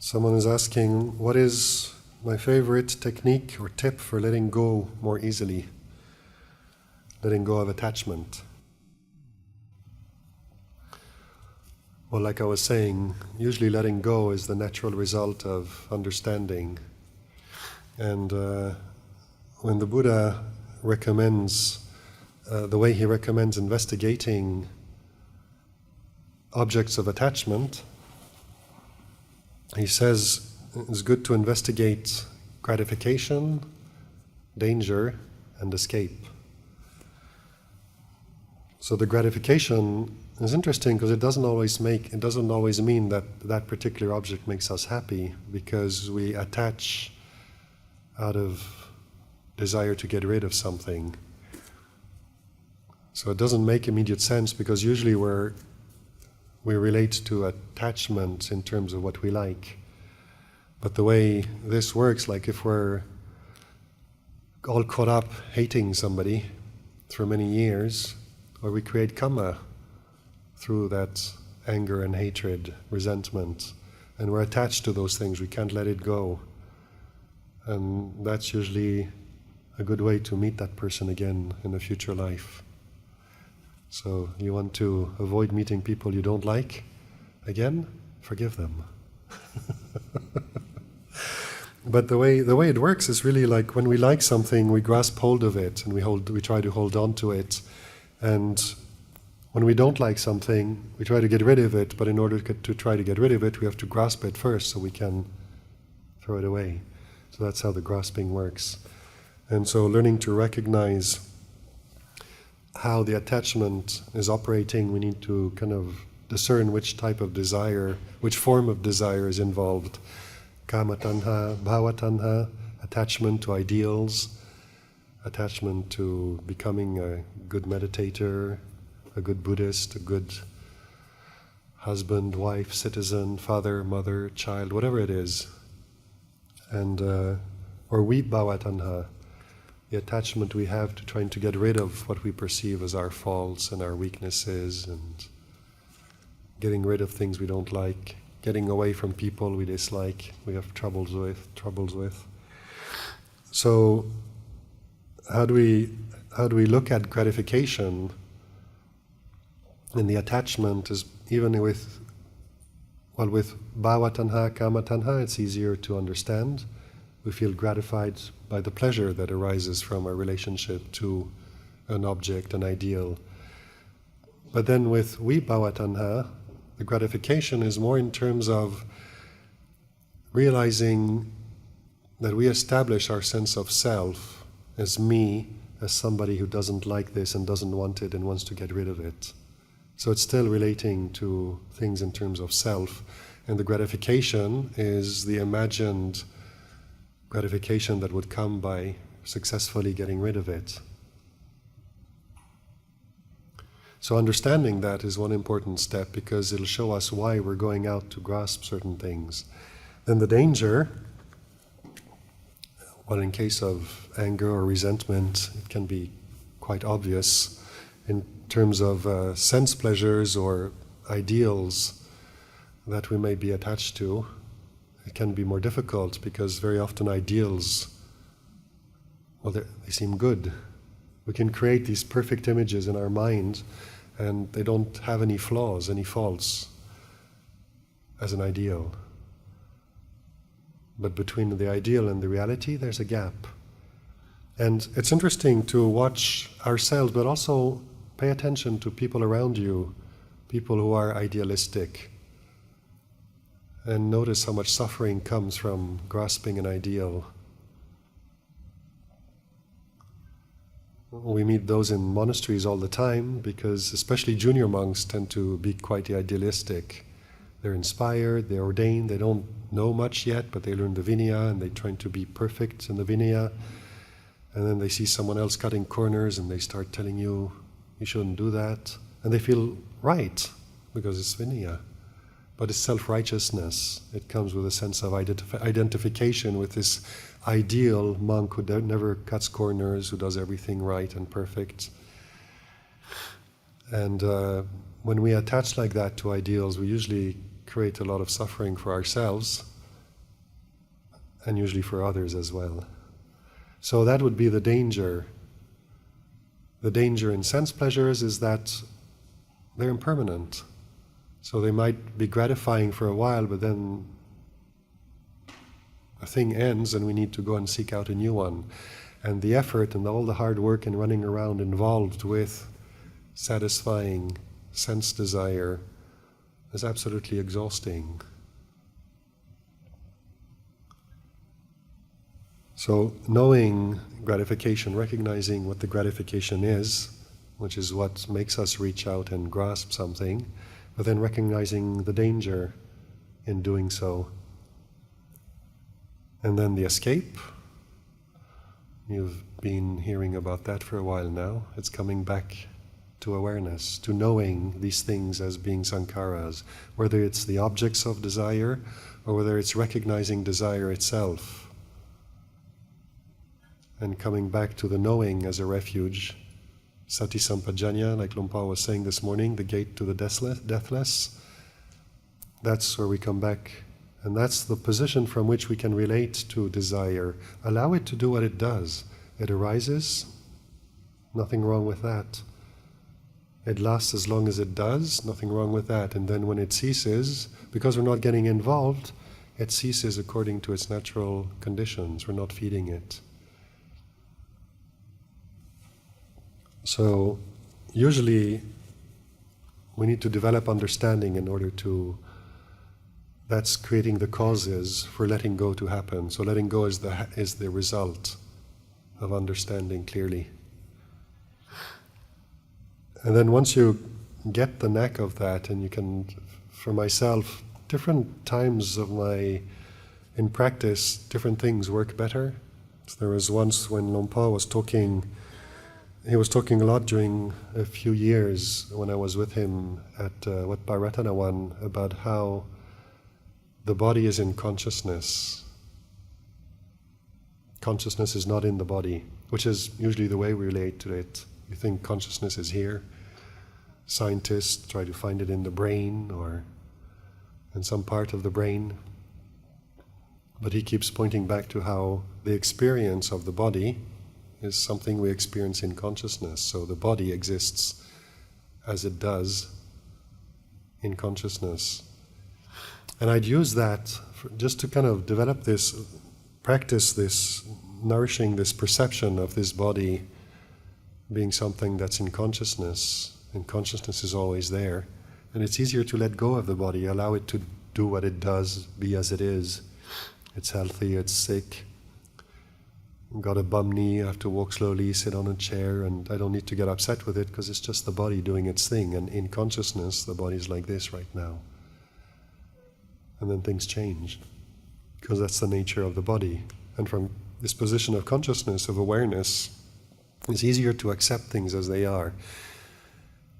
Someone is asking, what is my favorite technique or tip for letting go more easily? Letting go of attachment. Well, like I was saying, usually letting go is the natural result of understanding. And when the Buddha recommends, the way he recommends investigating objects of attachment, he says it's good to investigate gratification, danger, and escape. So the gratification is interesting because it doesn't always mean that that particular object makes us happy, because we attach out of desire to get rid of something. So it doesn't make immediate sense, because usually we relate to attachment in terms of what we like. But the way this works, like if we're all caught up hating somebody for many years, or we create karma through that anger and hatred, resentment, and we're attached to those things, we can't let it go. And that's usually a good way to meet that person again in a future life. So you want to avoid meeting people you don't like again? Forgive them. But the way it works is really like when we like something, we grasp hold of it and we try to hold on to it. And when we don't like something, we try to get rid of it, but in order to try to get rid of it, we have to grasp it first so we can throw it away. So that's how the grasping works. And so learning to recognize how the attachment is operating, we need to kind of discern which type of desire, which form of desire is involved. Kama tanha, bhava tanha, attachment to ideals, attachment to becoming a good meditator, a good Buddhist, a good husband, wife, citizen, father, mother, child, whatever it is. And or vibhava tanha, the attachment we have to trying to get rid of what we perceive as our faults and our weaknesses, and getting rid of things we don't like, getting away from people we dislike, we have troubles with. So how do we look at gratification in the attachment? Is even with bhava tanha, kama tanha, it's easier to understand. We feel gratified by the pleasure that arises from our relationship to an object, an ideal. But then with vibhava tanha, the gratification is more in terms of realizing that we establish our sense of self as me, as somebody who doesn't like this and doesn't want it and wants to get rid of it. So it's still relating to things in terms of self, and the gratification is the imagined gratification that would come by successfully getting rid of it. So understanding that is one important step, because it'll show us why we're going out to grasp certain things. Then the danger, well, in case of anger or resentment, it can be quite obvious in terms of sense pleasures or ideals that we may be attached to. It can be more difficult because very often ideals, well, they seem good. We can create these perfect images in our mind, and they don't have any flaws, any faults as an ideal. But between the ideal and the reality, there's a gap. And it's interesting to watch ourselves, but also pay attention to people around you, people who are idealistic, and notice how much suffering comes from grasping an ideal. We meet those in monasteries all the time, because especially junior monks tend to be quite idealistic. They're inspired, they're ordained, they don't know much yet, but they learn the Vinaya and they're trying to be perfect in the Vinaya. And then they see someone else cutting corners and they start telling you, you shouldn't do that. And they feel right, because it's Vinaya. But it's self-righteousness. It comes with a sense of identification with this ideal monk who never cuts corners, who does everything right and perfect. And when we attach like that to ideals, we usually create a lot of suffering for ourselves, and usually for others as well. So that would be the danger. The danger in sense pleasures is that they're impermanent. So they might be gratifying for a while, but then a thing ends and we need to go and seek out a new one. And the effort and all the hard work and running around involved with satisfying sense desire is absolutely exhausting. So knowing gratification, recognizing what the gratification is, which is what makes us reach out and grasp something, but then recognizing the danger in doing so. And then the escape. You've been hearing about that for a while now. It's coming back to awareness, to knowing these things as being sankharas, whether it's the objects of desire or whether it's recognizing desire itself. And coming back to the knowing as a refuge, sati sampajanya, like Luang Por was saying this morning, the gate to the deathless, that's where we come back. And that's the position from which we can relate to desire. Allow it to do what it does. It arises, nothing wrong with that. It lasts as long as it does, nothing wrong with that. And then when it ceases, because we're not getting involved, it ceases according to its natural conditions. We're not feeding it. So usually we need to develop understanding in order to, that's creating the causes for letting go to happen. So letting go is the result of understanding clearly. And then once you get the knack of that, and you can, for myself, different times of in practice, different things work better. So there was once when Luang Por was talking, he was talking a lot during a few years when I was with him at Wat Paratanawan about how the body is in consciousness. Consciousness is not in the body, which is usually the way we relate to it. You think consciousness is here. Scientists try to find it in the brain or in some part of the brain. But he keeps pointing back to how the experience of the body is something we experience in consciousness. So the body exists as it does in consciousness. And I'd use that just to kind of develop this, practice this, nourishing this perception of this body being something that's in consciousness, and consciousness is always there. And it's easier to let go of the body, allow it to do what it does, be as it is. It's healthy, it's sick. Got a bum knee, I have to walk slowly, sit on a chair, and I don't need to get upset with it because it's just the body doing its thing. And in consciousness, the body's like this right now. And then things change, because that's the nature of the body. And from this position of consciousness, of awareness, it's easier to accept things as they are.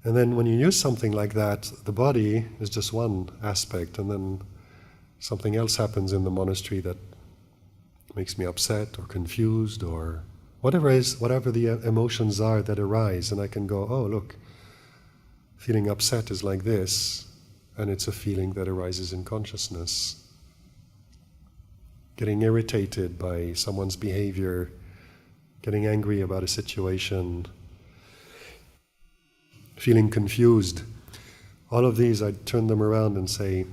And then when you use something like that, the body is just one aspect, and then something else happens in the monastery that makes me upset or confused or whatever the emotions are that arise, and I can go, oh look, feeling upset is like this, and it's a feeling that arises in consciousness. Getting irritated by someone's behavior, getting angry about a situation, feeling confused. All of these, I turn them around and say,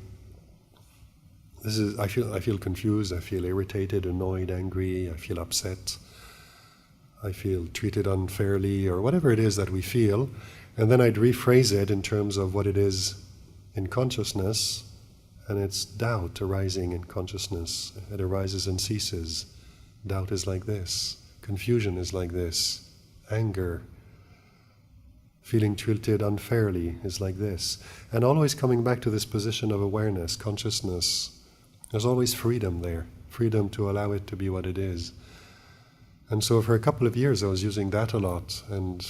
I feel confused, I feel irritated, annoyed, angry, I feel upset, I feel treated unfairly, or whatever it is that we feel. And then I'd rephrase it in terms of what it is in consciousness, and it's doubt arising in consciousness. It arises and ceases. Doubt is like this. Confusion is like this. Anger, feeling treated unfairly is like this. And always coming back to this position of awareness, consciousness. There's always freedom there, freedom to allow it to be what it is. And so for a couple of years I was using that a lot, and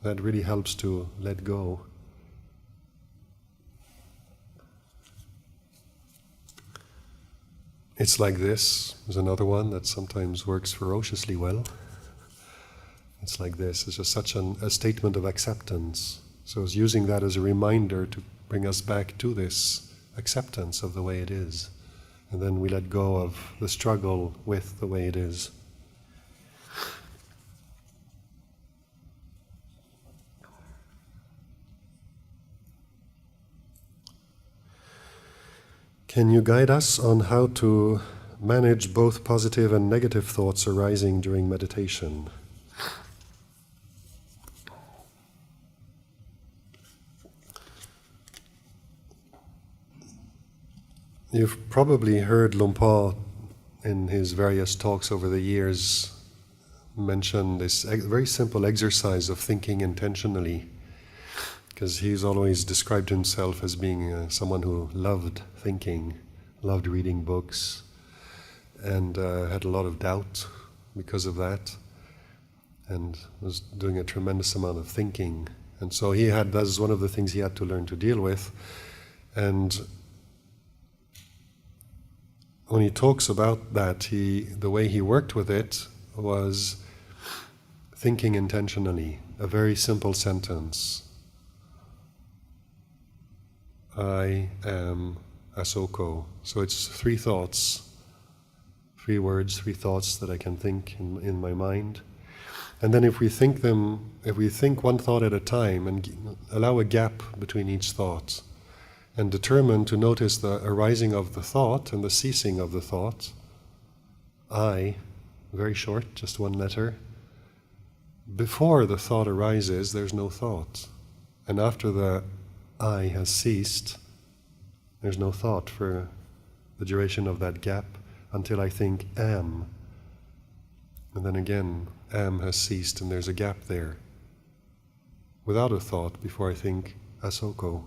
that really helps to let go. It's like this. There's another one that sometimes works ferociously well. It's like this. It's just such a statement of acceptance. So I was using that as a reminder to bring us back to this acceptance of the way it is. and then we let go of the struggle with the way it is. Can you guide us on how to manage both positive and negative thoughts arising during meditation? You've probably heard Luang Por in his various talks over the years mention this very simple exercise of thinking intentionally, because he's always described himself as being someone who loved thinking, loved reading books, and had a lot of doubt because of that, and was doing a tremendous amount of thinking. And so that was one of the things he had to learn to deal with. And when he talks about that, the way he worked with it was thinking intentionally, a very simple sentence. I am Asoko. So it's 3 thoughts, 3 words, 3 thoughts that I can think in my mind. And then if we think one thought at a time and allow a gap between each thought, and determine to notice the arising of the thought and the ceasing of the thought. I, very short, just 1 letter. Before the thought arises, there's no thought. And after the I has ceased, there's no thought for the duration of that gap until I think am. And then again, am has ceased and there's a gap there. Without a thought before I think Asoko.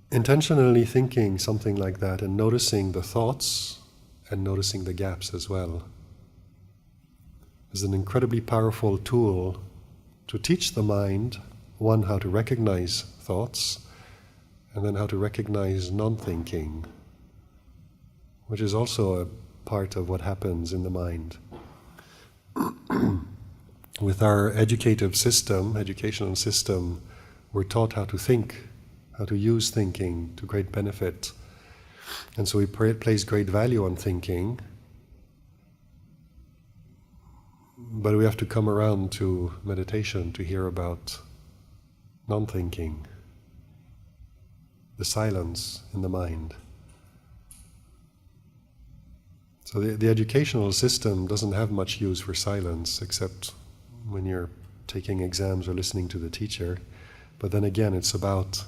Intentionally thinking something like that and noticing the thoughts and noticing the gaps as well is an incredibly powerful tool to teach the mind, 1, how to recognize thoughts, and then how to recognize non-thinking, which is also a part of what happens in the mind. With our educational system, we're taught how to think, how to use thinking to great benefit. And so we place great value on thinking, but we have to come around to meditation to hear about non-thinking, the silence in the mind. So the educational system doesn't have much use for silence except when you're taking exams or listening to the teacher. But then again, it's about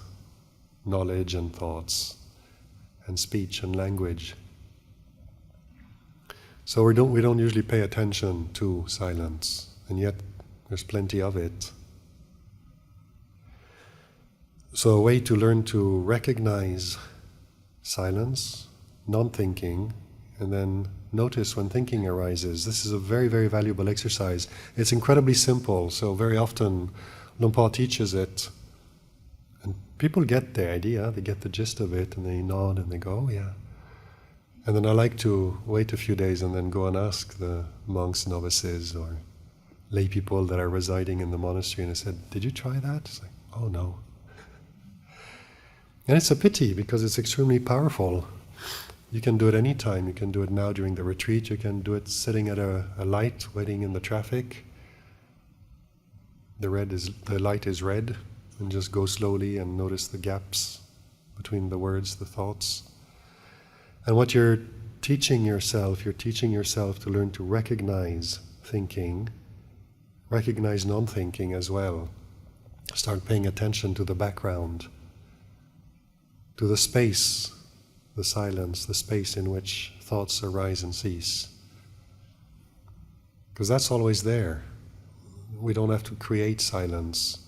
knowledge and thoughts and speech and language. So we don't usually pay attention to silence, and yet there's plenty of it. So a way to learn to recognize silence, non-thinking, and then notice when thinking arises. This is a very, very valuable exercise. It's incredibly simple, so very often Luang Por teaches it, and people get the idea, they get the gist of it, and they nod and they go, oh yeah. And then I like to wait a few days and then go and ask the monks, novices, or lay people that are residing in the monastery, and I said, did you try that? It's like, oh no. And it's a pity because it's extremely powerful. You can do it any time. You can do it now during the retreat. You can do it sitting at a light, waiting in the traffic. The light is red, and just go slowly and notice the gaps between the words, the thoughts. And what you're teaching yourself to learn to recognize thinking, recognize non-thinking as well. Start paying attention to the background, to the space, the silence, the space in which thoughts arise and cease. Because that's always there. We don't have to create silence.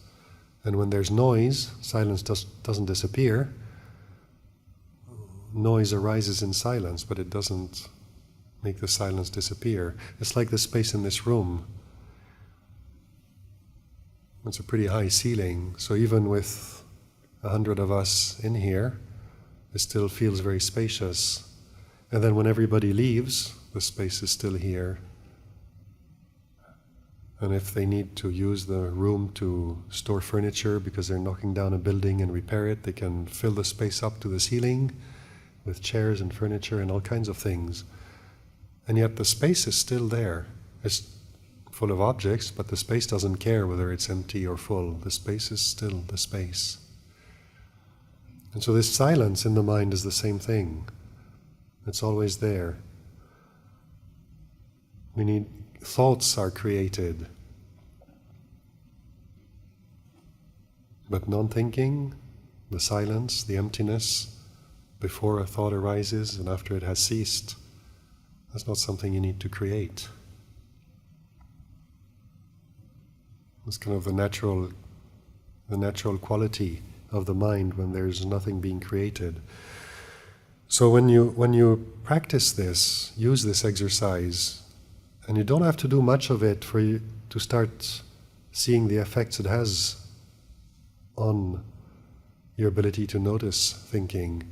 And when there's noise, silence doesn't disappear. Noise arises in silence, but it doesn't make the silence disappear. It's like the space in this room. It's a pretty high ceiling, so even with 100 of us in here, it still feels very spacious. And then when everybody leaves, the space is still here. And if they need to use the room to store furniture because they're knocking down a building and repair it, they can fill the space up to the ceiling with chairs and furniture and all kinds of things. And yet the space is still there. It's full of objects, but the space doesn't care whether it's empty or full. The space is still the space. And so this silence in the mind is the same thing. It's always there. Thoughts are created. But non-thinking, the silence, the emptiness, before a thought arises and after it has ceased, that's not something you need to create. It's kind of the natural quality of the mind when there's nothing being created. So when you practice this, use this exercise, and you don't have to do much of it for you to start seeing the effects it has on your ability to notice thinking.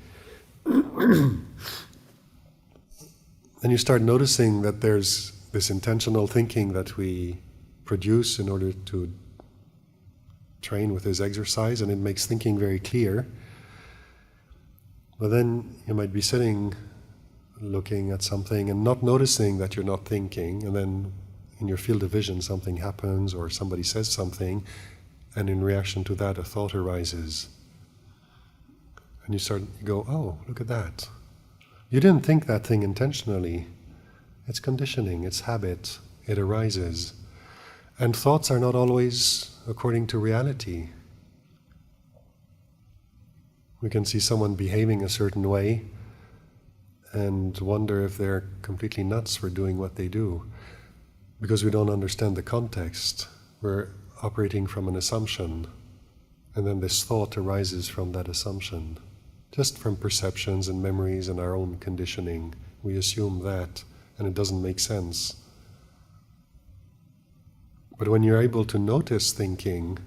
And you start noticing that there's this intentional thinking that we produce in order to train with this exercise, and it makes thinking very clear. But then you might be sitting looking at something and not noticing that you're not thinking, and then in your field of vision something happens or somebody says something, and in reaction to that a thought arises. And you go, oh, look at that. You didn't think that thing intentionally. It's conditioning, it's habit, it arises. And thoughts are not always according to reality. We can see someone behaving a certain way and wonder if they're completely nuts for doing what they do, because we don't understand the context. We're operating from an assumption, and then this thought arises from that assumption. Just from perceptions and memories and our own conditioning, we assume that, and it doesn't make sense. But when you're able to notice thinking,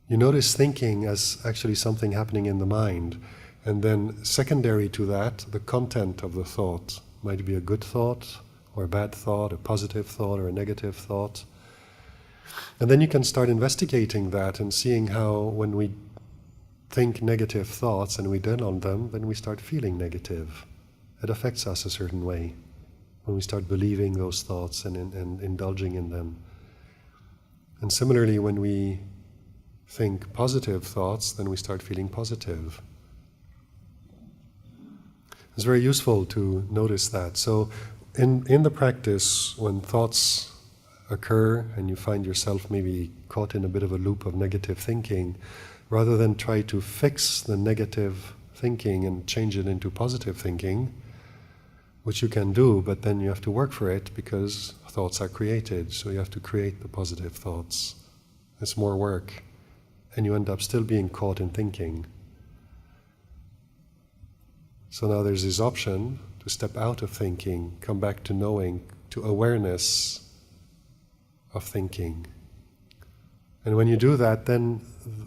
you notice thinking as actually something happening in the mind, and then secondary to that, the content of the thought might be a good thought or a bad thought, a positive thought or a negative thought. And then you can start investigating that and seeing how when we think negative thoughts and we dwell on them, then we start feeling negative. It affects us a certain way when we start believing those thoughts and indulging in them. And similarly, when we think positive thoughts, then we start feeling positive. It's very useful to notice that. So in the practice, when thoughts occur and you find yourself maybe caught in a bit of a loop of negative thinking, rather than try to fix the negative thinking and change it into positive thinking, which you can do, but then you have to work for it because thoughts are created, so you have to create the positive thoughts. It's more work, and you end up still being caught in thinking. So now there's this option to step out of thinking, come back to knowing, to awareness of thinking. And when you do that, then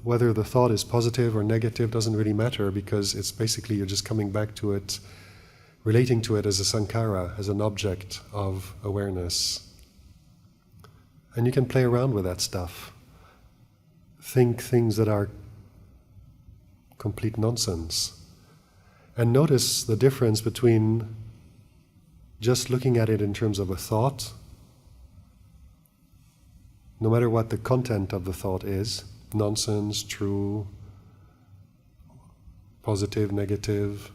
whether the thought is positive or negative doesn't really matter, because it's basically you're just coming back to it, relating to it as a sankhara, as an object of awareness. And you can play around with that stuff. Think things that are complete nonsense. And notice the difference between just looking at it in terms of a thought, no matter what the content of the thought is, nonsense, true, positive, negative.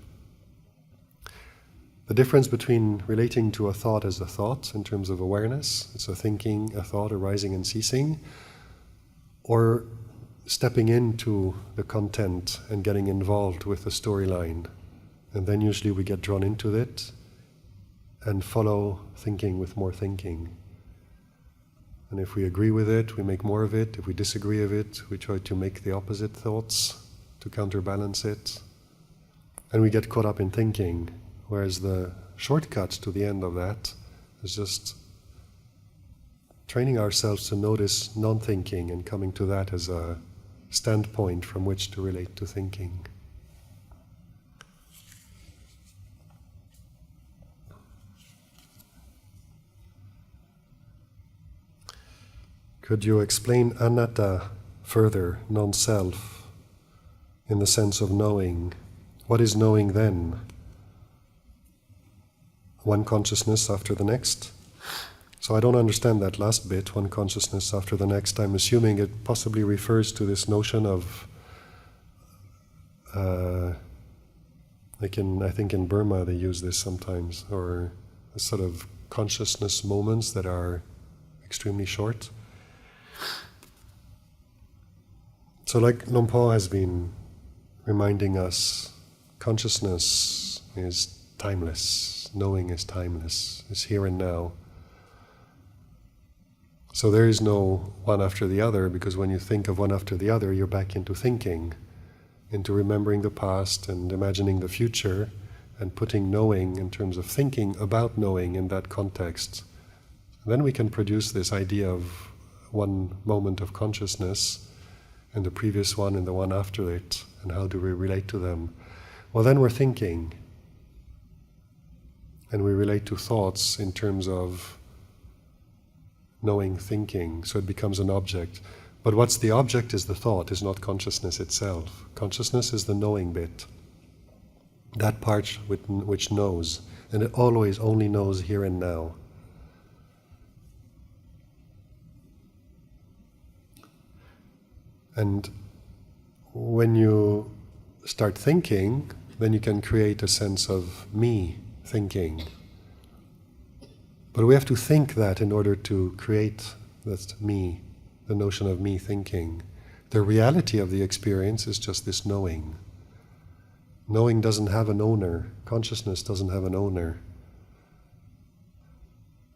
The difference between relating to a thought as a thought in terms of awareness, it's a thinking, a thought arising and ceasing, or stepping into the content and getting involved with the storyline. And then usually we get drawn into it and follow thinking with more thinking. And if we agree with it, we make more of it. If we disagree with it, we try to make the opposite thoughts to counterbalance it. And we get caught up in thinking, whereas the shortcut to the end of that is just training ourselves to notice non-thinking and coming to that as a standpoint from which to relate to thinking. Could you explain anatta further, non-self, in the sense of knowing? What is knowing then? One consciousness after the next? So I don't understand that last bit, one consciousness after the next. I'm assuming it possibly refers to this notion of, I think in Burma they use this sometimes, or a sort of consciousness moments that are extremely short. So like Luang Por has been reminding us, consciousness is timeless, knowing is timeless, is here and now. So there is no one after the other, because when you think of one after the other, you're back into thinking, into remembering the past and imagining the future, and putting knowing in terms of thinking about knowing in that context. Then we can produce this idea of one moment of consciousness, and the previous one and the one after it, and how do we relate to them? Well, then we're thinking, and we relate to thoughts in terms of knowing, thinking, so it becomes an object. But what's the object is the thought, is not consciousness itself. Consciousness is the knowing bit, that part which knows, and it always only knows here and now. And when you start thinking, then you can create a sense of me thinking. But we have to think that in order to create that me, the notion of me thinking. The reality of the experience is just this knowing. Knowing doesn't have an owner. Consciousness doesn't have an owner.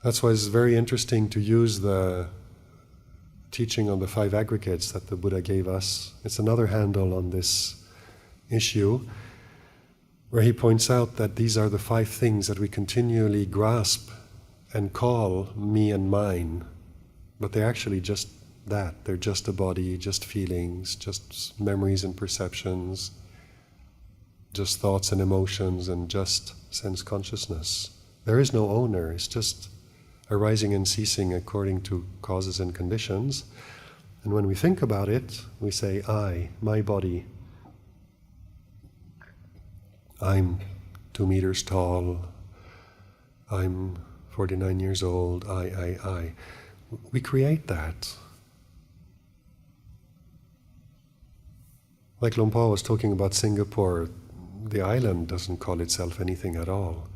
That's why it's very interesting to use the teaching on the 5 aggregates that the Buddha gave us. It's another handle on this issue, where he points out that these are the 5 things that we continually grasp and call me and mine, but they're actually just that. They're just a body, just feelings, just memories and perceptions, just thoughts and emotions, and just sense consciousness. There is no owner. It's just arising and ceasing according to causes and conditions. And when we think about it, we say, I, my body. I'm 2 meters tall. I'm 49 years old. I. We create that. Like Luang Por was talking about Singapore, the island doesn't call itself anything at all.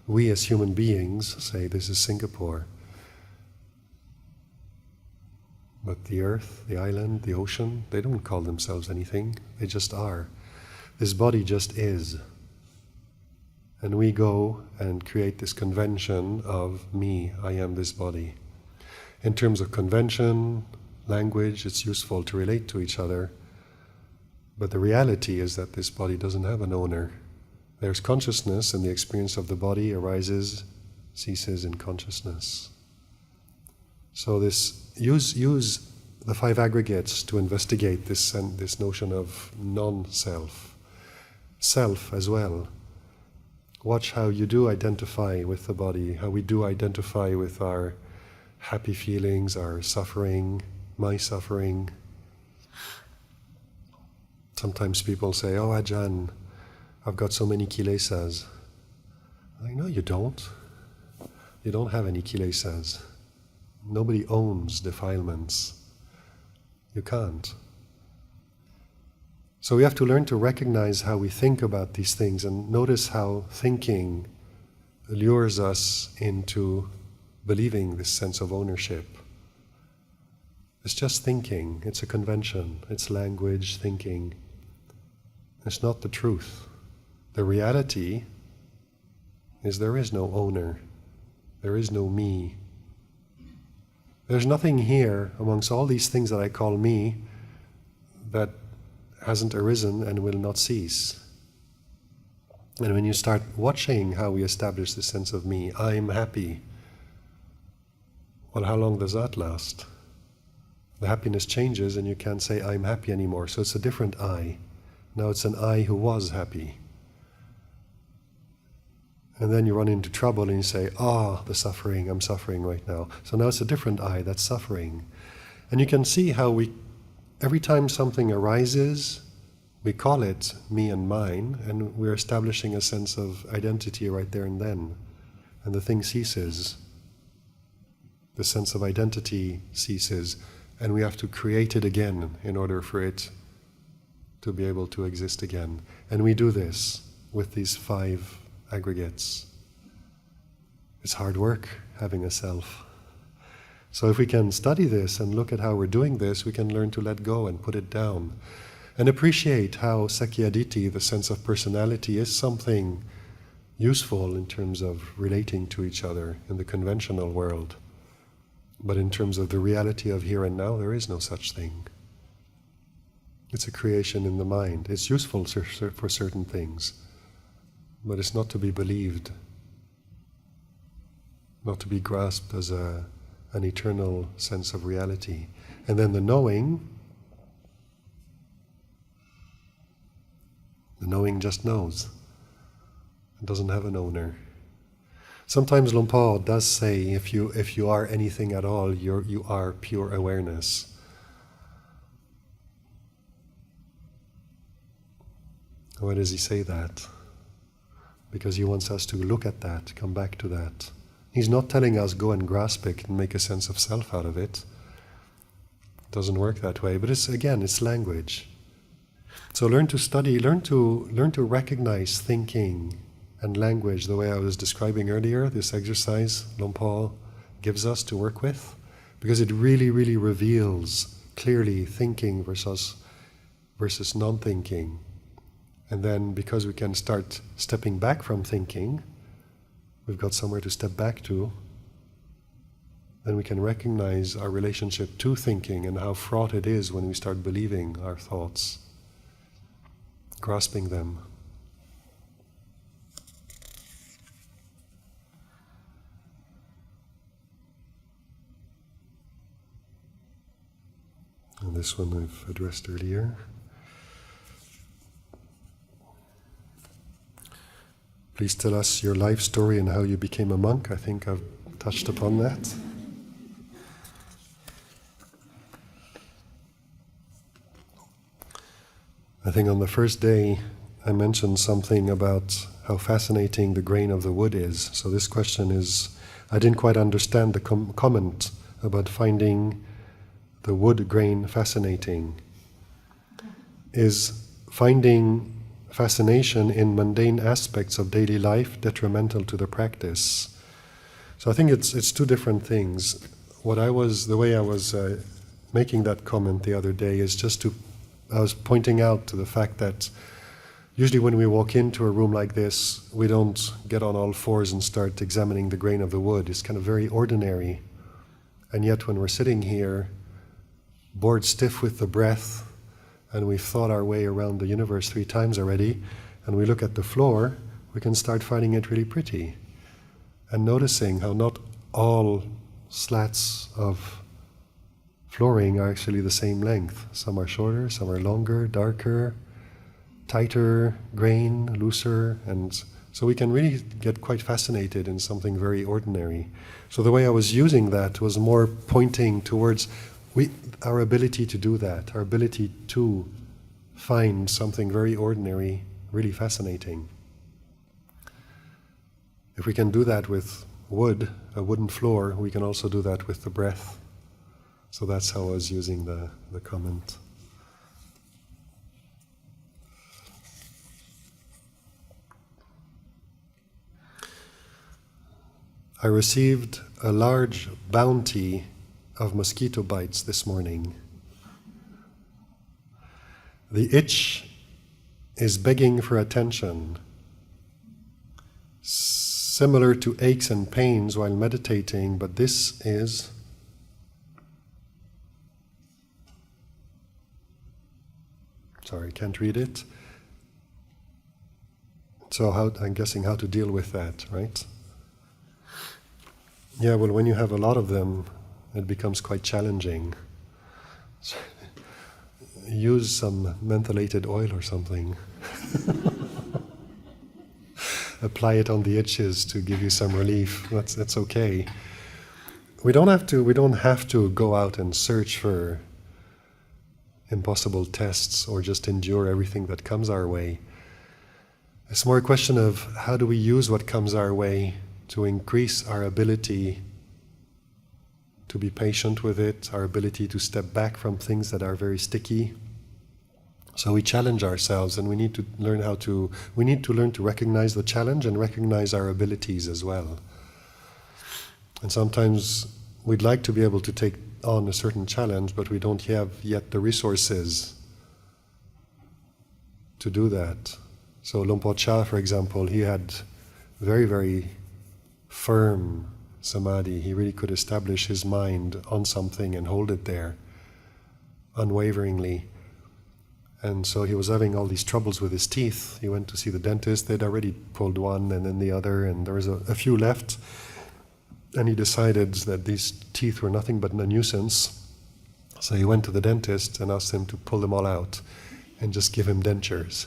We as human beings say this is Singapore. But the earth, the island, the ocean, they don't call themselves anything. They just are. This body just is. And we go and create this convention of me, I am this body. In terms of convention, language, it's useful to relate to each other. But the reality is that this body doesn't have an owner. There's consciousness, and the experience of the body arises, ceases in consciousness. So use the 5 aggregates to investigate this notion of non-self. Self as well. Watch how you do identify with the body, how we do identify with our happy feelings, our suffering, my suffering. Sometimes people say, oh Ajahn, I've got so many kilesas. I know you don't. You don't have any kilesas. Nobody owns defilements. You can't. So we have to learn to recognize how we think about these things, and notice how thinking lures us into believing this sense of ownership. It's just thinking. It's a convention. It's language, thinking. It's not the truth. The reality is there is no owner. There is no me. There's nothing here amongst all these things that I call me that hasn't arisen and will not cease. And when you start watching how we establish this sense of me, I'm happy, well, how long does that last? The happiness changes and you can't say I'm happy anymore, so it's a different I. Now it's an I who was happy. And then you run into trouble and you say, the suffering, I'm suffering right now. So now it's a different I that's suffering. And you can see how every time something arises, we call it me and mine, and we're establishing a sense of identity right there and then. And the thing ceases. The sense of identity ceases, and we have to create it again in order for it to be able to exist again. And we do this with these 5 aggregates. It's hard work having a self. So if we can study this and look at how we're doing this, we can learn to let go and put it down. And appreciate how Sakyaditi, the sense of personality, is something useful in terms of relating to each other in the conventional world. But in terms of the reality of here and now, there is no such thing. It's a creation in the mind. It's useful for certain things, but it's not to be believed, not to be grasped as an eternal sense of reality. And then the knowing just knows. It doesn't have an owner. Sometimes Luang Por does say, if you are anything at all, you are pure awareness. Why does he say that? Because he wants us to look at that, come back to that. He's not telling us go and grasp it and make a sense of self out of it. It doesn't work that way, but it's language. So learn to study, learn to recognize thinking and language the way I was describing earlier, this exercise Luang Por gives us to work with, because it really, really reveals clearly thinking versus non-thinking. And then because we can start stepping back from thinking, we've got somewhere to step back to, then we can recognize our relationship to thinking and how fraught it is when we start believing our thoughts, grasping them. And this one I've addressed earlier. Please tell us your life story and how you became a monk. I think I've touched upon that. I think on the first day I mentioned something about how fascinating the grain of the wood is. So this question is, I didn't quite understand the comment about finding the wood grain fascinating. Is finding fascination in mundane aspects of daily life detrimental to the practice? So I think it's 2 different things. The way I was making that comment the other day is I was pointing out to the fact that usually when we walk into a room like this, we don't get on all fours and start examining the grain of the wood. It's kind of very ordinary. And yet when we're sitting here, bored stiff with the breath, and we've thought our way around the universe 3 times already, and we look at the floor, we can start finding it really pretty. And noticing how not all slats of flooring are actually the same length. Some are shorter, some are longer, darker, tighter, grain, looser, and so we can really get quite fascinated in something very ordinary. So the way I was using that was more pointing towards our ability to do that, our ability to find something very ordinary, really fascinating. If we can do that with wood, a wooden floor, we can also do that with the breath. So that's how I was using the comment. I received a large bounty of mosquito bites this morning. The itch is begging for attention, similar to aches and pains while meditating, but this is can't read it. So I'm guessing how to deal with that, right? Yeah, well, when you have a lot of them, it becomes quite challenging. Use some mentholated oil or something. Apply it on the itches to give you some relief. That's okay. we don't have to go out and search for impossible tests or just endure everything that comes our way. It's more a question of how do we use what comes our way to increase our ability to be patient with it, our ability to step back from things that are very sticky. So we challenge ourselves, and we need to learn to recognize the challenge and recognize our abilities as well. And sometimes we'd like to be able to take on a certain challenge, but we don't have yet the resources to do that. So Luang Por Sumedho, for example, he had very, very firm samadhi. He really could establish his mind on something and hold it there unwaveringly. And so he was having all these troubles with his teeth. He went to see the dentist. They'd already pulled one and then the other, and there was a few left. And he decided that these teeth were nothing but a nuisance. So he went to the dentist and asked him to pull them all out and just give him dentures.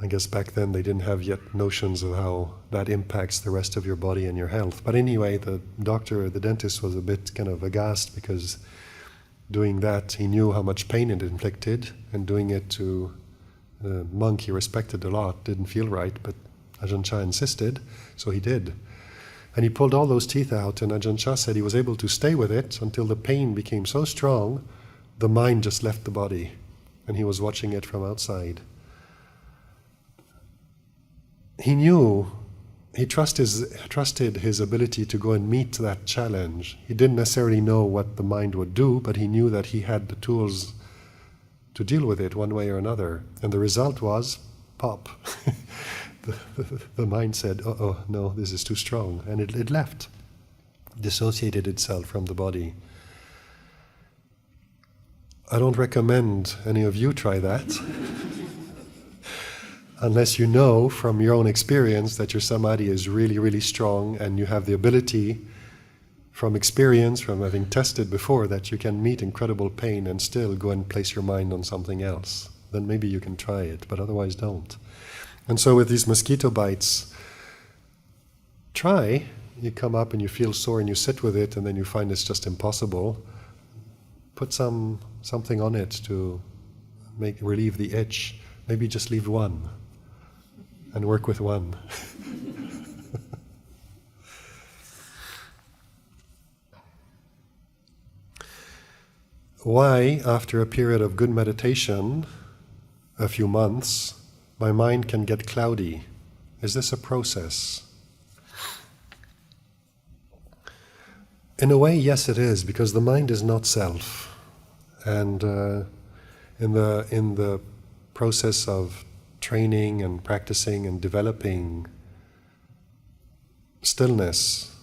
I guess back then they didn't have yet notions of how that impacts the rest of your body and your health. But anyway, the dentist was a bit kind of aghast, because doing that, he knew how much pain it inflicted, and doing it to a monk he respected a lot didn't feel right, but Ajahn Chah insisted, so he did. And he pulled all those teeth out, and Ajahn Chah said he was able to stay with it until the pain became so strong, the mind just left the body, and he was watching it from outside. He knew, he trusted his ability to go and meet that challenge. He didn't necessarily know what the mind would do, but he knew that he had the tools to deal with it one way or another. And the result was, pop. The mind said, oh, no, this is too strong. And it left, dissociated itself from the body. I don't recommend any of you try that. Unless you know from your own experience that your samadhi is really, really strong, and you have the ability from experience, from having tested before, that you can meet incredible pain and still go and place your mind on something else. Then maybe you can try it, but otherwise don't. And so with these mosquito bites, try. You come up and you feel sore and you sit with it, and then you find it's just impossible. Put something on it to relieve the itch. Maybe just leave one and work with one. Why, after a period of good meditation, a few months, my mind can get cloudy? Is this a process? In a way, yes, it is, because the mind is not self. And in the process of training and practicing and developing stillness,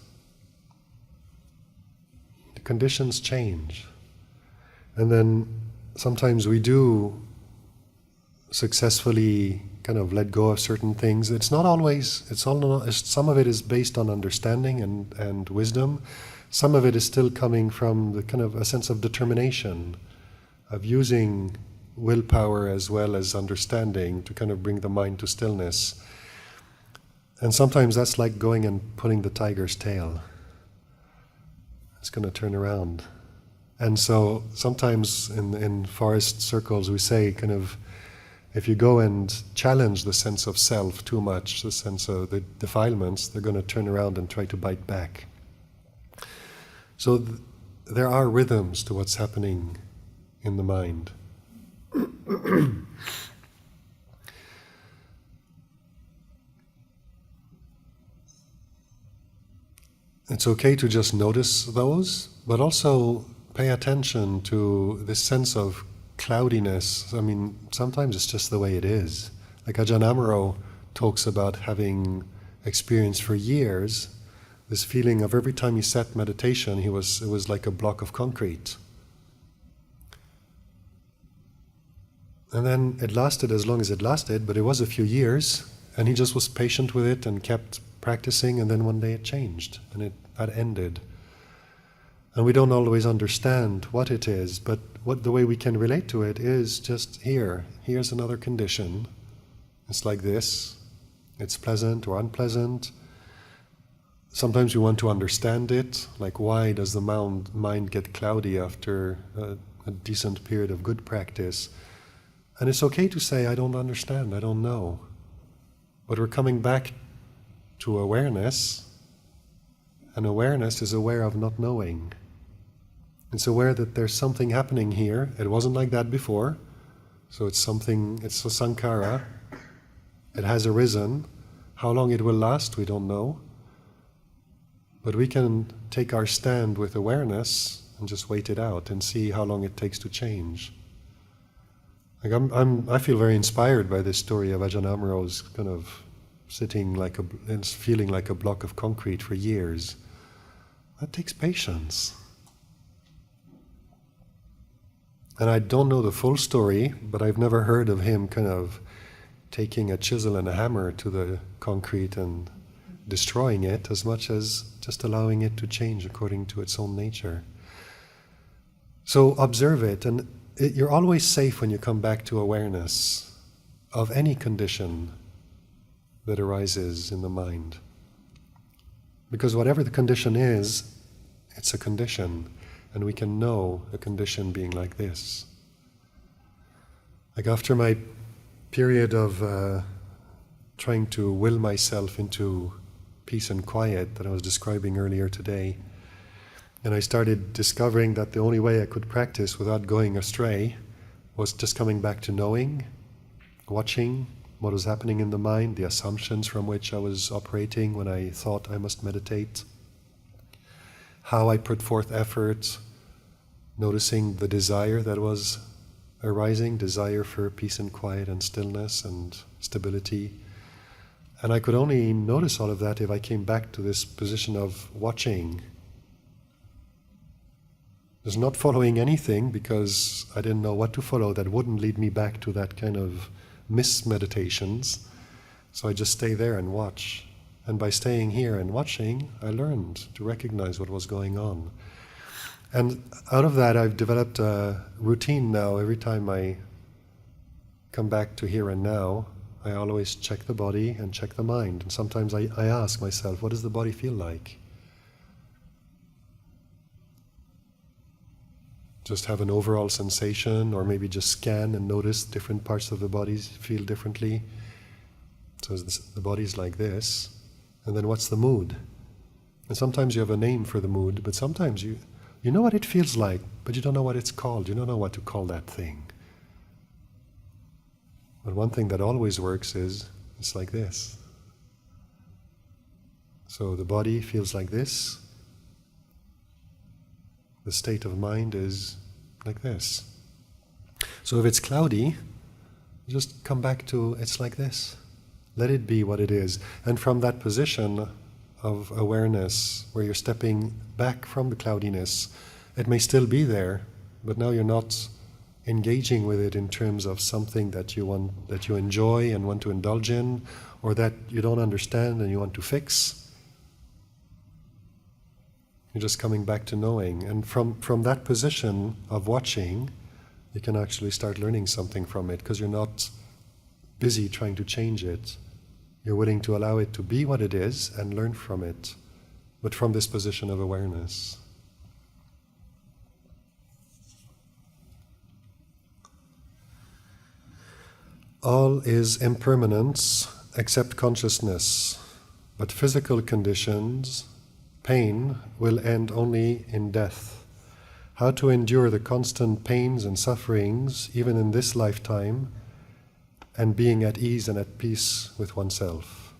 the conditions change. And then sometimes we do successfully kind of let go of certain things. It's not always, some of it is based on understanding and wisdom. Some of it is still coming from the kind of a sense of determination, of using willpower as well as understanding to kind of bring the mind to stillness. And sometimes that's like going and pulling the tiger's tail. It's going to turn around. And so sometimes in forest circles we say kind of, if you go and challenge the sense of self too much, the sense of the defilements, they're going to turn around and try to bite back. So there are rhythms to what's happening in the mind. It's okay to just notice those, but also pay attention to this sense of cloudiness. I mean, sometimes it's just the way it is. Like Ajahn Amaro talks about having experienced for years this feeling of every time he sat meditation, it was like a block of concrete. And then it lasted as long as it lasted, but it was a few years, and he just was patient with it and kept practicing, and then one day it changed, and that ended. And we don't always understand what it is, but the way we can relate to it is just here's another condition. It's like this. It's pleasant or unpleasant. Sometimes we want to understand it, like why does the mind get cloudy after a decent period of good practice? And it's okay to say, I don't understand, I don't know. But we're coming back to awareness, and awareness is aware of not knowing. It's aware that there's something happening here. It wasn't like that before, so it's something, it's a sankhara. It has arisen. How long it will last, we don't know. But we can take our stand with awareness and just wait it out and see how long it takes to change. Like I feel very inspired by this story of Ajahn Amaro's kind of sitting like and feeling like a block of concrete for years. That takes patience. And I don't know the full story, but I've never heard of him kind of taking a chisel and a hammer to the concrete and destroying it, as much as just allowing it to change according to its own nature. So observe it, and you're always safe when you come back to awareness of any condition that arises in the mind. Because whatever the condition is, it's a condition, and we can know a condition being like this. Like after my period of trying to will myself into peace and quiet that I was describing earlier today, and I started discovering that the only way I could practice without going astray was just coming back to knowing, watching what was happening in the mind, the assumptions from which I was operating when I thought I must meditate, how I put forth effort, noticing the desire that was arising, desire for peace and quiet and stillness and stability. And I could only notice all of that if I came back to this position of watching. Just not following anything, because I didn't know what to follow that wouldn't lead me back to that kind of mis-meditations. So I just stay there and watch. And by staying here and watching, I learned to recognize what was going on. And out of that, I've developed a routine now. Every time I come back to here and now, I always check the body and check the mind. And sometimes I ask myself, what does the body feel like? Just have an overall sensation, or maybe just scan and notice different parts of the body feel differently. So the body's like this, and then what's the mood? And sometimes you have a name for the mood, but sometimes you know what it feels like, but you don't know what it's called. You don't know what to call that thing. But one thing that always works is, it's like this. So the body feels like this. The state of mind is like this. So if it's cloudy, just come back to it's like this. Let it be what it is. And from that position of awareness, where you're stepping back from the cloudiness, it may still be there, but now you're not engaging with it in terms of something that you enjoy and want to indulge in, or that you don't understand and you want to fix. You're just coming back to knowing. And from that position of watching, you can actually start learning something from it, because you're not busy trying to change it. You're willing to allow it to be what it is and learn from it, but from this position of awareness. All is impermanence except consciousness, but physical conditions, pain, will end only in death. How to endure the constant pains and sufferings, even in this lifetime, and being at ease and at peace with oneself.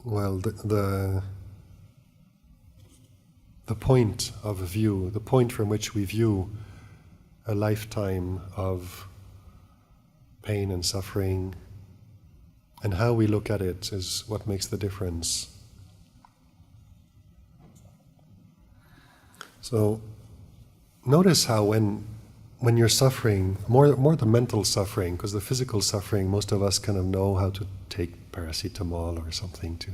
Well, the point of view, the point from which we view a lifetime of pain and suffering, and how we look at it is what makes the difference. So notice how when you're suffering, more the mental suffering, because the physical suffering, most of us kind of know how to take paracetamol or something to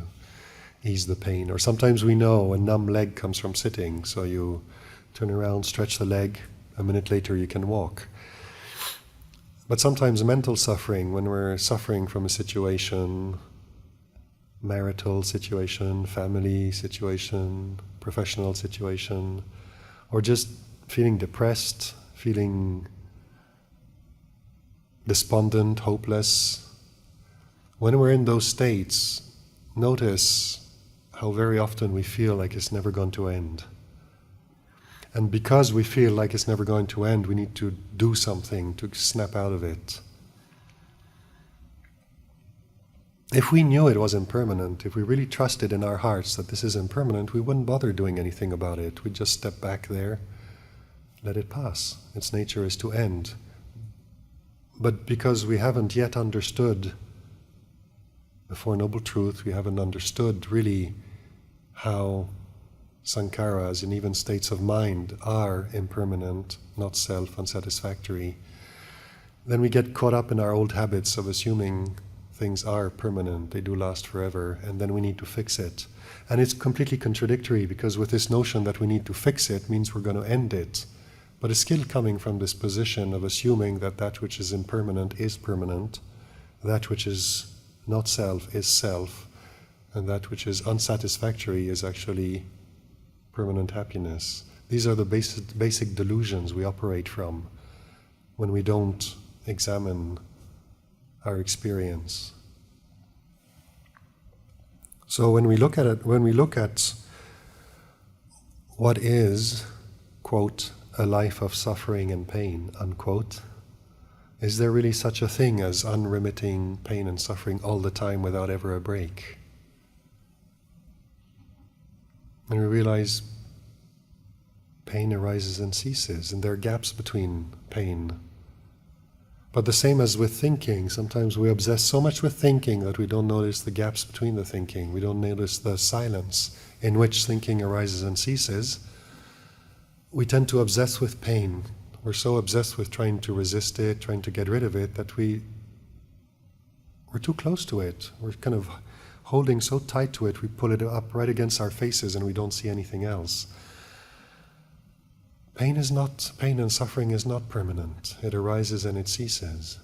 ease the pain. Or sometimes we know a numb leg comes from sitting, so you turn around, stretch the leg, a minute later you can walk. But sometimes mental suffering, when we're suffering from a situation, marital situation, family situation, professional situation, or just feeling depressed, feeling despondent, hopeless. When we're in those states, notice how very often we feel like it's never going to end. And because we feel like it's never going to end, we need to do something to snap out of it. If we knew it was impermanent, if we really trusted in our hearts that this is impermanent, we wouldn't bother doing anything about it. We'd just step back there, let it pass. Its nature is to end. But because we haven't yet understood the Four Noble Truths, we haven't understood really how sankharas and even states of mind are impermanent, not self, unsatisfactory, then we get caught up in our old habits of assuming things are permanent, they do last forever, and then we need to fix it. And it's completely contradictory, because with this notion that we need to fix it means we're going to end it. But it's still coming from this position of assuming that that which is impermanent is permanent, that which is not self is self, and that which is unsatisfactory is actually permanent happiness. These are the basic delusions we operate from when we don't examine our experience. So when we look at what is, quote, a life of suffering and pain, unquote, is there really such a thing as unremitting pain and suffering all the time without ever a break? And we realize pain arises and ceases, and there are gaps between pain. But the same as with thinking, sometimes we obsess so much with thinking that we don't notice the gaps between the thinking. We don't notice the silence in which thinking arises and ceases. We tend to obsess with pain. We're so obsessed with trying to resist it, trying to get rid of it, that we're too close to it. We're kind of holding so tight to it, we pull it up right against our faces and we don't see anything else. Pain and suffering is not permanent. It arises and it ceases.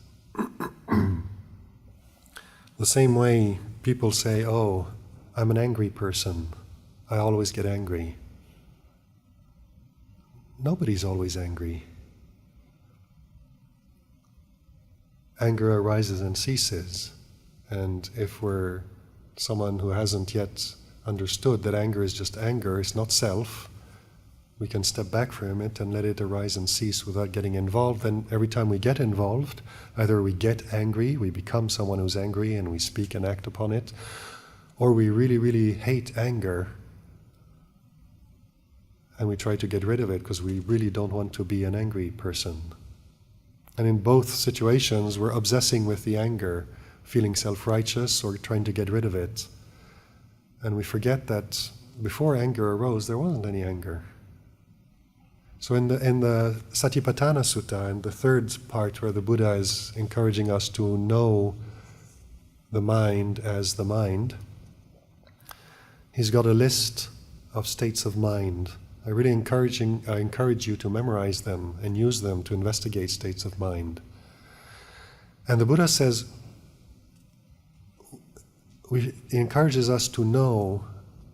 The same way people say, oh, I'm an angry person. I always get angry. Nobody's always angry. Anger arises and ceases. And if we're someone who hasn't yet understood that anger is just anger, it's not self, we can step back from it and let it arise and cease without getting involved. Then every time we get involved, either we get angry, we become someone who's angry and we speak and act upon it, or we really, really hate anger and we try to get rid of it because we really don't want to be an angry person. And in both situations, we're obsessing with the anger, feeling self-righteous or trying to get rid of it. And we forget that before anger arose, there wasn't any anger. So in the Satipatthana Sutta, in the third part where the Buddha is encouraging us to know the mind as the mind, he's got a list of states of mind. I really encourage you to memorize them and use them to investigate states of mind. And the Buddha says, he encourages us to know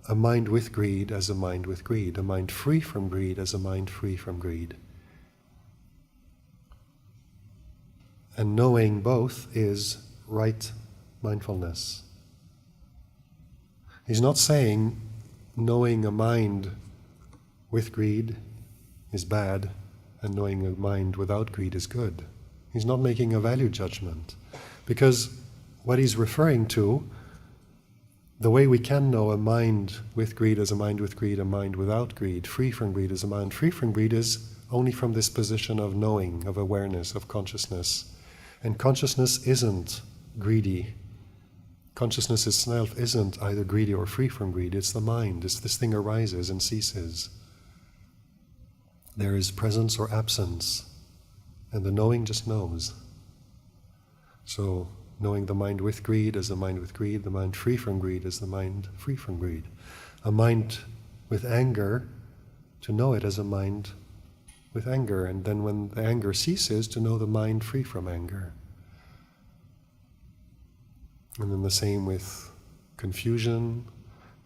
a mind with greed as a mind with greed, a mind free from greed as a mind free from greed. And knowing both is right mindfulness. He's not saying knowing a mind with greed is bad and knowing a mind without greed is good. He's not making a value judgment, because what he's referring to, the way we can know a mind with greed as a mind with greed, a mind without greed, free from greed as a mind free from greed, is only from this position of knowing, of awareness, of consciousness. And consciousness isn't greedy. Consciousness itself isn't either greedy or free from greed. It's the mind. It's this thing arises and ceases. There is presence or absence, and the knowing just knows. So, knowing the mind with greed as the mind with greed, the mind free from greed as the mind free from greed. A mind with anger, to know it as a mind with anger, and then when the anger ceases, to know the mind free from anger. And then the same with confusion,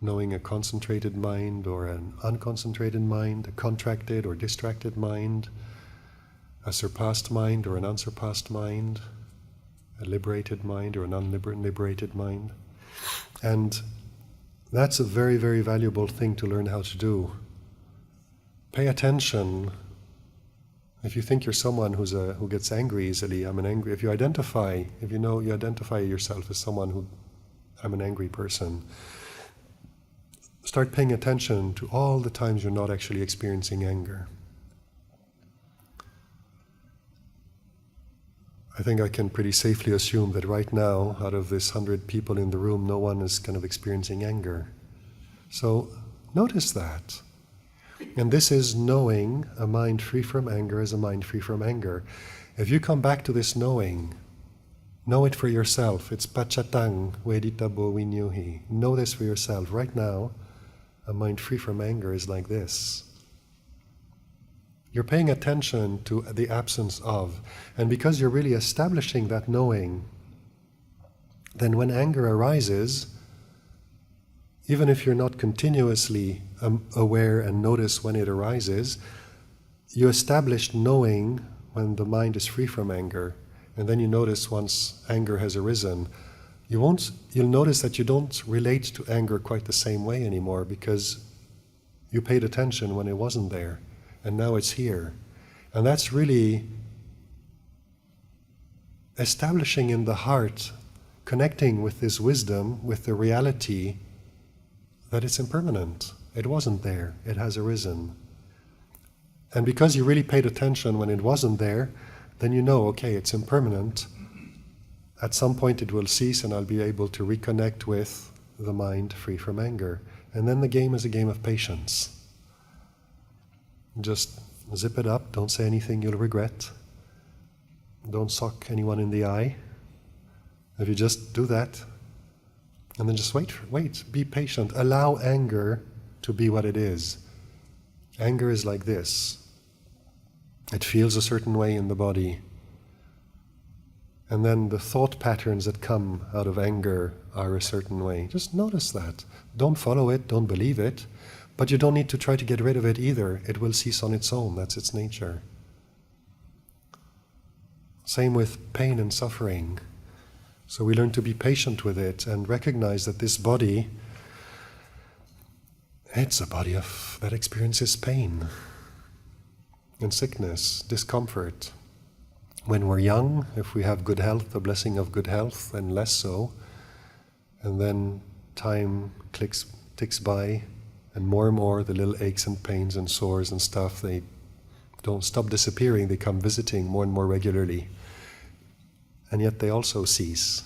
knowing a concentrated mind or an unconcentrated mind, a contracted or distracted mind, a surpassed mind or an unsurpassed mind, a liberated mind or an unliberated mind. And that's a very, very valuable thing to learn how to do. Pay attention. If you think you're someone who gets angry easily, I'm an angry. If you identify yourself as someone I'm an angry person, start paying attention to all the times you're not actually experiencing anger. I think I can pretty safely assume that right now, out of this 100 people in the room, no one is kind of experiencing anger. So notice that. And this is knowing a mind free from anger as a mind free from anger. If you come back to this knowing, know it for yourself. It's pachatang veditabo vinyuhi. Know this for yourself. Right now, a mind free from anger is like this. You're paying attention to the absence of, and because you're really establishing that knowing, then when anger arises, even if you're not continuously aware and notice when it arises, you establish knowing when the mind is free from anger, and then you notice once anger has arisen, you'll notice that you don't relate to anger quite the same way anymore because you paid attention when it wasn't there. And now it's here. And that's really establishing in the heart, connecting with this wisdom, with the reality that it's impermanent. It wasn't there. It has arisen. And because you really paid attention when it wasn't there, then you know, okay, it's impermanent. At some point it will cease and I'll be able to reconnect with the mind free from anger. And then the game is a game of patience. Just zip it up, don't say anything you'll regret. Don't sock anyone in the eye. If you just do that, and then just wait, be patient. Allow anger to be what it is. Anger is like this. It feels a certain way in the body. And then the thought patterns that come out of anger are a certain way. Just notice that. Don't follow it, don't believe it. But you don't need to try to get rid of it either. It will cease on its own. That's its nature. Same with pain and suffering. So we learn to be patient with it and recognize that this body, it's a body that experiences pain and sickness, discomfort. When we're young, if we have good health, the blessing of good health, and less so. And then time ticks by, and more the little aches and pains and sores and stuff, they don't stop disappearing, they come visiting more and more regularly. And yet they also cease.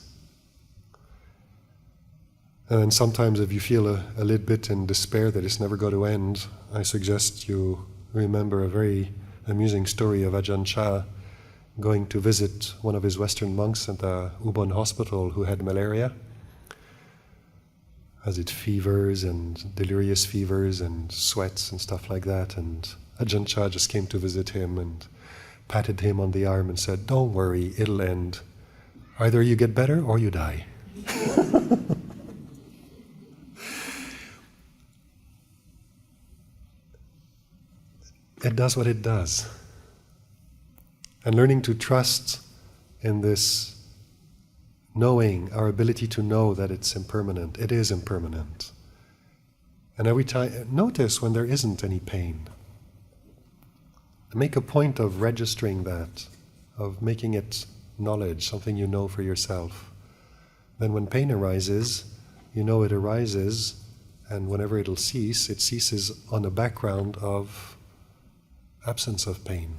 And sometimes if you feel a little bit in despair that it's never going to end, I suggest you remember a very amusing story of Ajahn going to visit one of his Western monks at the Ubon hospital who had malaria. As it fevers and delirious fevers and sweats and stuff like that. And Ajahn just came to visit him and patted him on the arm and said, "Don't worry, it'll end. Either you get better or you die." It does what it does. And learning to trust in this knowing, our ability to know that it's impermanent. It is impermanent. And every time, notice when there isn't any pain. Make a point of registering that, of making it knowledge, something you know for yourself. Then when pain arises, you know it arises, and whenever it'll cease, it ceases on a background of absence of pain.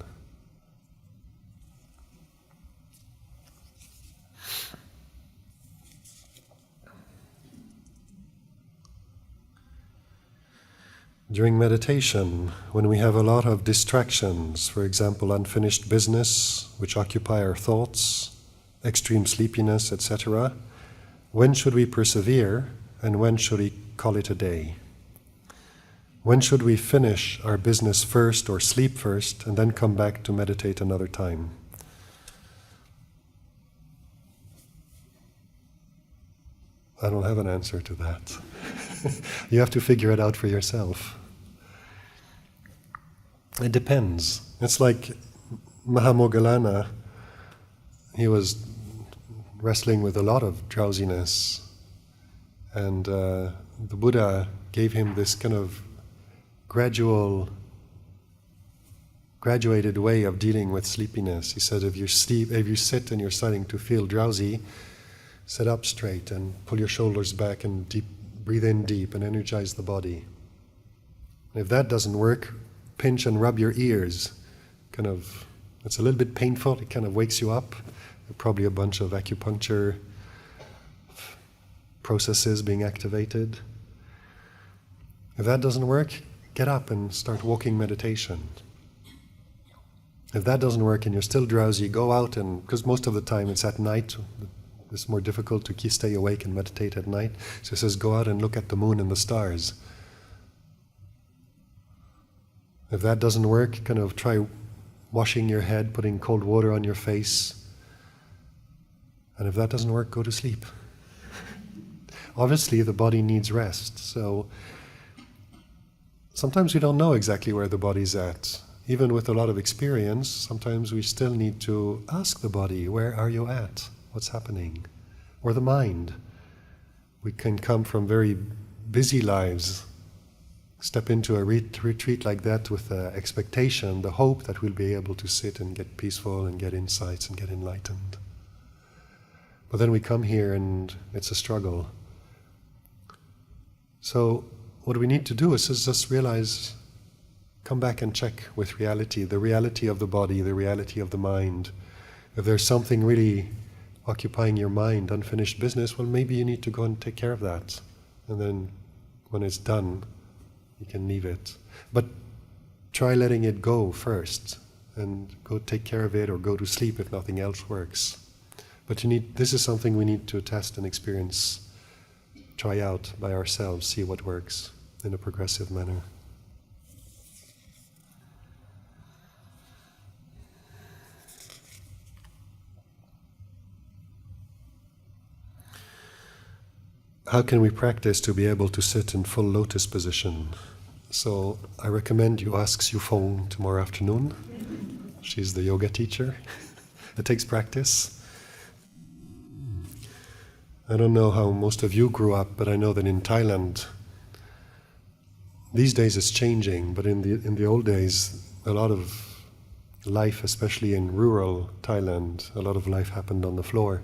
During meditation, when we have a lot of distractions, for example, unfinished business, which occupy our thoughts, extreme sleepiness, etc., when should we persevere and when should we call it a day? when should we finish our business first or sleep first and then come back to meditate another time? I don't have an answer to that. You have to figure it out for yourself. It depends. It's like Mahamoggallana, he was wrestling with a lot of drowsiness, and the Buddha gave him this kind of graduated way of dealing with sleepiness. He said, if you sit and you're starting to feel drowsy, sit up straight and pull your shoulders back and breathe in deep and energize the body. And if that doesn't work, pinch and rub your ears. It's a little bit painful, it kind of wakes you up. Probably a bunch of acupuncture processes being activated. If that doesn't work, get up and start walking meditation. If that doesn't work and you're still drowsy, go out because most of the time it's at night. It's more difficult to stay awake and meditate at night. So he says, go out and look at the moon and the stars. If that doesn't work, try washing your head, putting cold water on your face. And if that doesn't work, go to sleep. Obviously, the body needs rest. So sometimes we don't know exactly where the body's at. Even with a lot of experience, sometimes we still need to ask the body, where are you at? What's happening? Or the mind. We can come from very busy lives, step into a retreat like that with the expectation, the hope that we'll be able to sit and get peaceful and get insights and get enlightened. But then we come here and it's a struggle. So what we need to do is just realize, come back and check with reality, the reality of the body, the reality of the mind. If there's something really occupying your mind, unfinished business, well, maybe you need to go and take care of that. And then when it's done, you can leave it. But try letting it go first and go take care of it or go to sleep if nothing else works. But this is something we need to test and experience, try out by ourselves, see what works in a progressive manner. How can we practice to be able to sit in full lotus position? So I recommend you ask Siu Feng tomorrow afternoon. She's the yoga teacher. It takes practice. I don't know how most of you grew up, but I know that in Thailand, these days it's changing, but in the old days, a lot of life, especially in rural Thailand, a lot of life happened on the floor.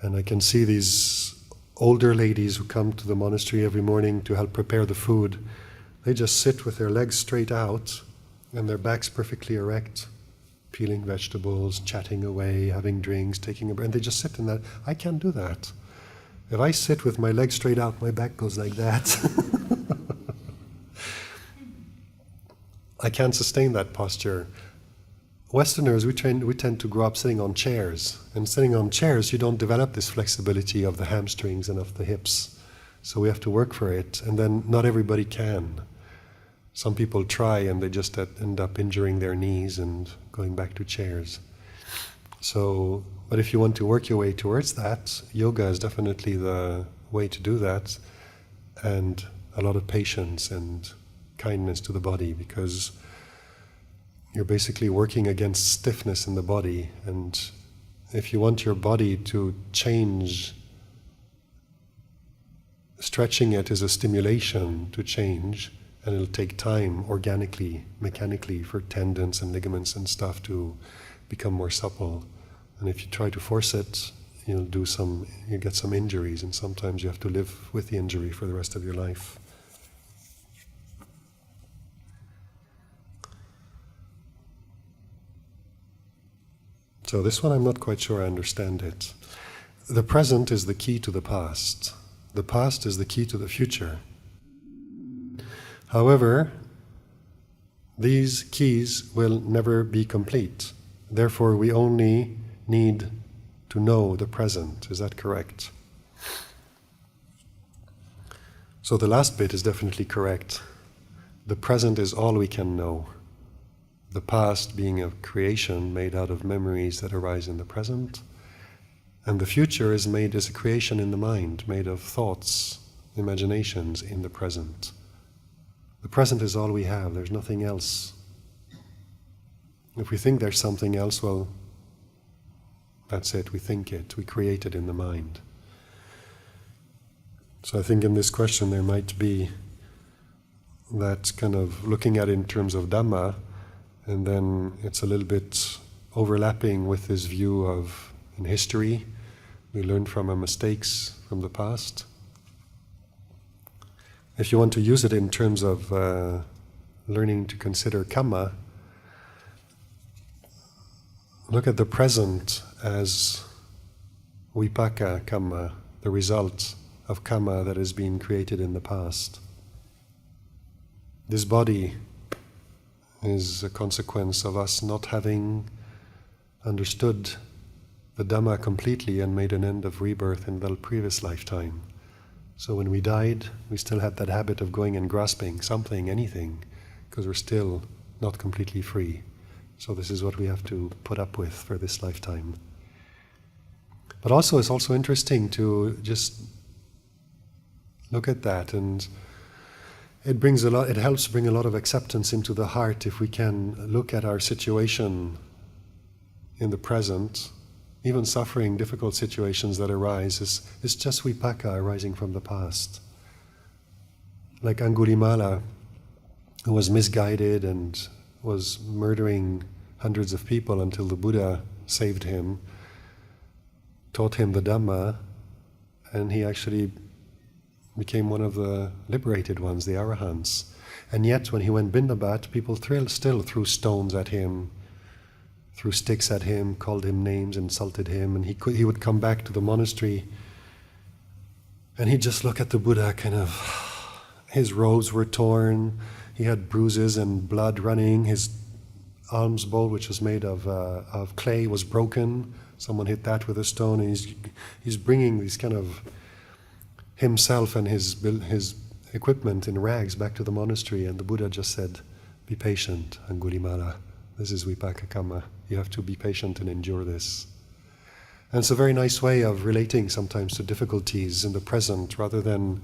And I can see these older ladies who come to the monastery every morning to help prepare the food. They just sit with their legs straight out and their backs perfectly erect, peeling vegetables, chatting away, having drinks, taking a break, and they just sit in that. I can't do that. If I sit with my legs straight out, my back goes like that. I can't sustain that posture. Westerners, we tend to grow up sitting on chairs. And sitting on chairs, you don't develop this flexibility of the hamstrings and of the hips. So we have to work for it. And then not everybody can. Some people try and they just end up injuring their knees and going back to chairs. So, but if you want to work your way towards that, yoga is definitely the way to do that. And a lot of patience and kindness to the body, because you're basically working against stiffness in the body. And if you want your body to change, stretching it is a stimulation to change, and it'll take time organically, mechanically, for tendons and ligaments and stuff to become more supple. And if you try to force it, you get some injuries, and sometimes you have to live with the injury for the rest of your life. So this one I'm not quite sure I understand it. The present is the key to the past. The past is the key to the future. However, these keys will never be complete. Therefore, we only need to know the present. Is that correct? So the last bit is definitely correct. the present is all we can know. The past being a creation made out of memories that arise in the present, and the future is made as a creation in the mind, made of thoughts, imaginations in the present. The present is all we have, there's nothing else. If we think there's something else, well, that's it, we think it, we create it in the mind. So I think in this question there might be that kind of looking at it in terms of Dhamma, and then it's a little bit overlapping with this view of in history, we learn from our mistakes from the past. If you want to use it in terms of learning to consider kamma, look at the present as vipaka kamma, the result of kamma that has been created in the past. This body is a consequence of us not having understood the Dhamma completely and made an end of rebirth in the previous lifetime. So when we died, we still had that habit of going and grasping something, anything, because we're still not completely free. So this is what we have to put up with for this lifetime. But also, it's also interesting to just look at that, and it helps bring a lot of acceptance into the heart if we can look at our situation in the present. Even suffering, difficult situations that arise is just vipaka arising from the past. Like Angulimala, who was misguided and was murdering hundreds of people until the Buddha saved him, taught him the Dhamma, and he actually became one of the liberated ones, the Arahants. And yet, when he went Bindabat, people still threw stones at him, threw sticks at him, called him names, insulted him, and he would come back to the monastery, and he'd just look at the Buddha, kind of, his robes were torn, he had bruises and blood running, his alms bowl, which was made of clay, was broken, someone hit that with a stone, and he's bringing these kind of himself and his equipment in rags back to the monastery, and the Buddha just said, "Be patient, Angulimala. This is vipaka kamma. You have to be patient and endure this." And it's a very nice way of relating sometimes to difficulties in the present, rather than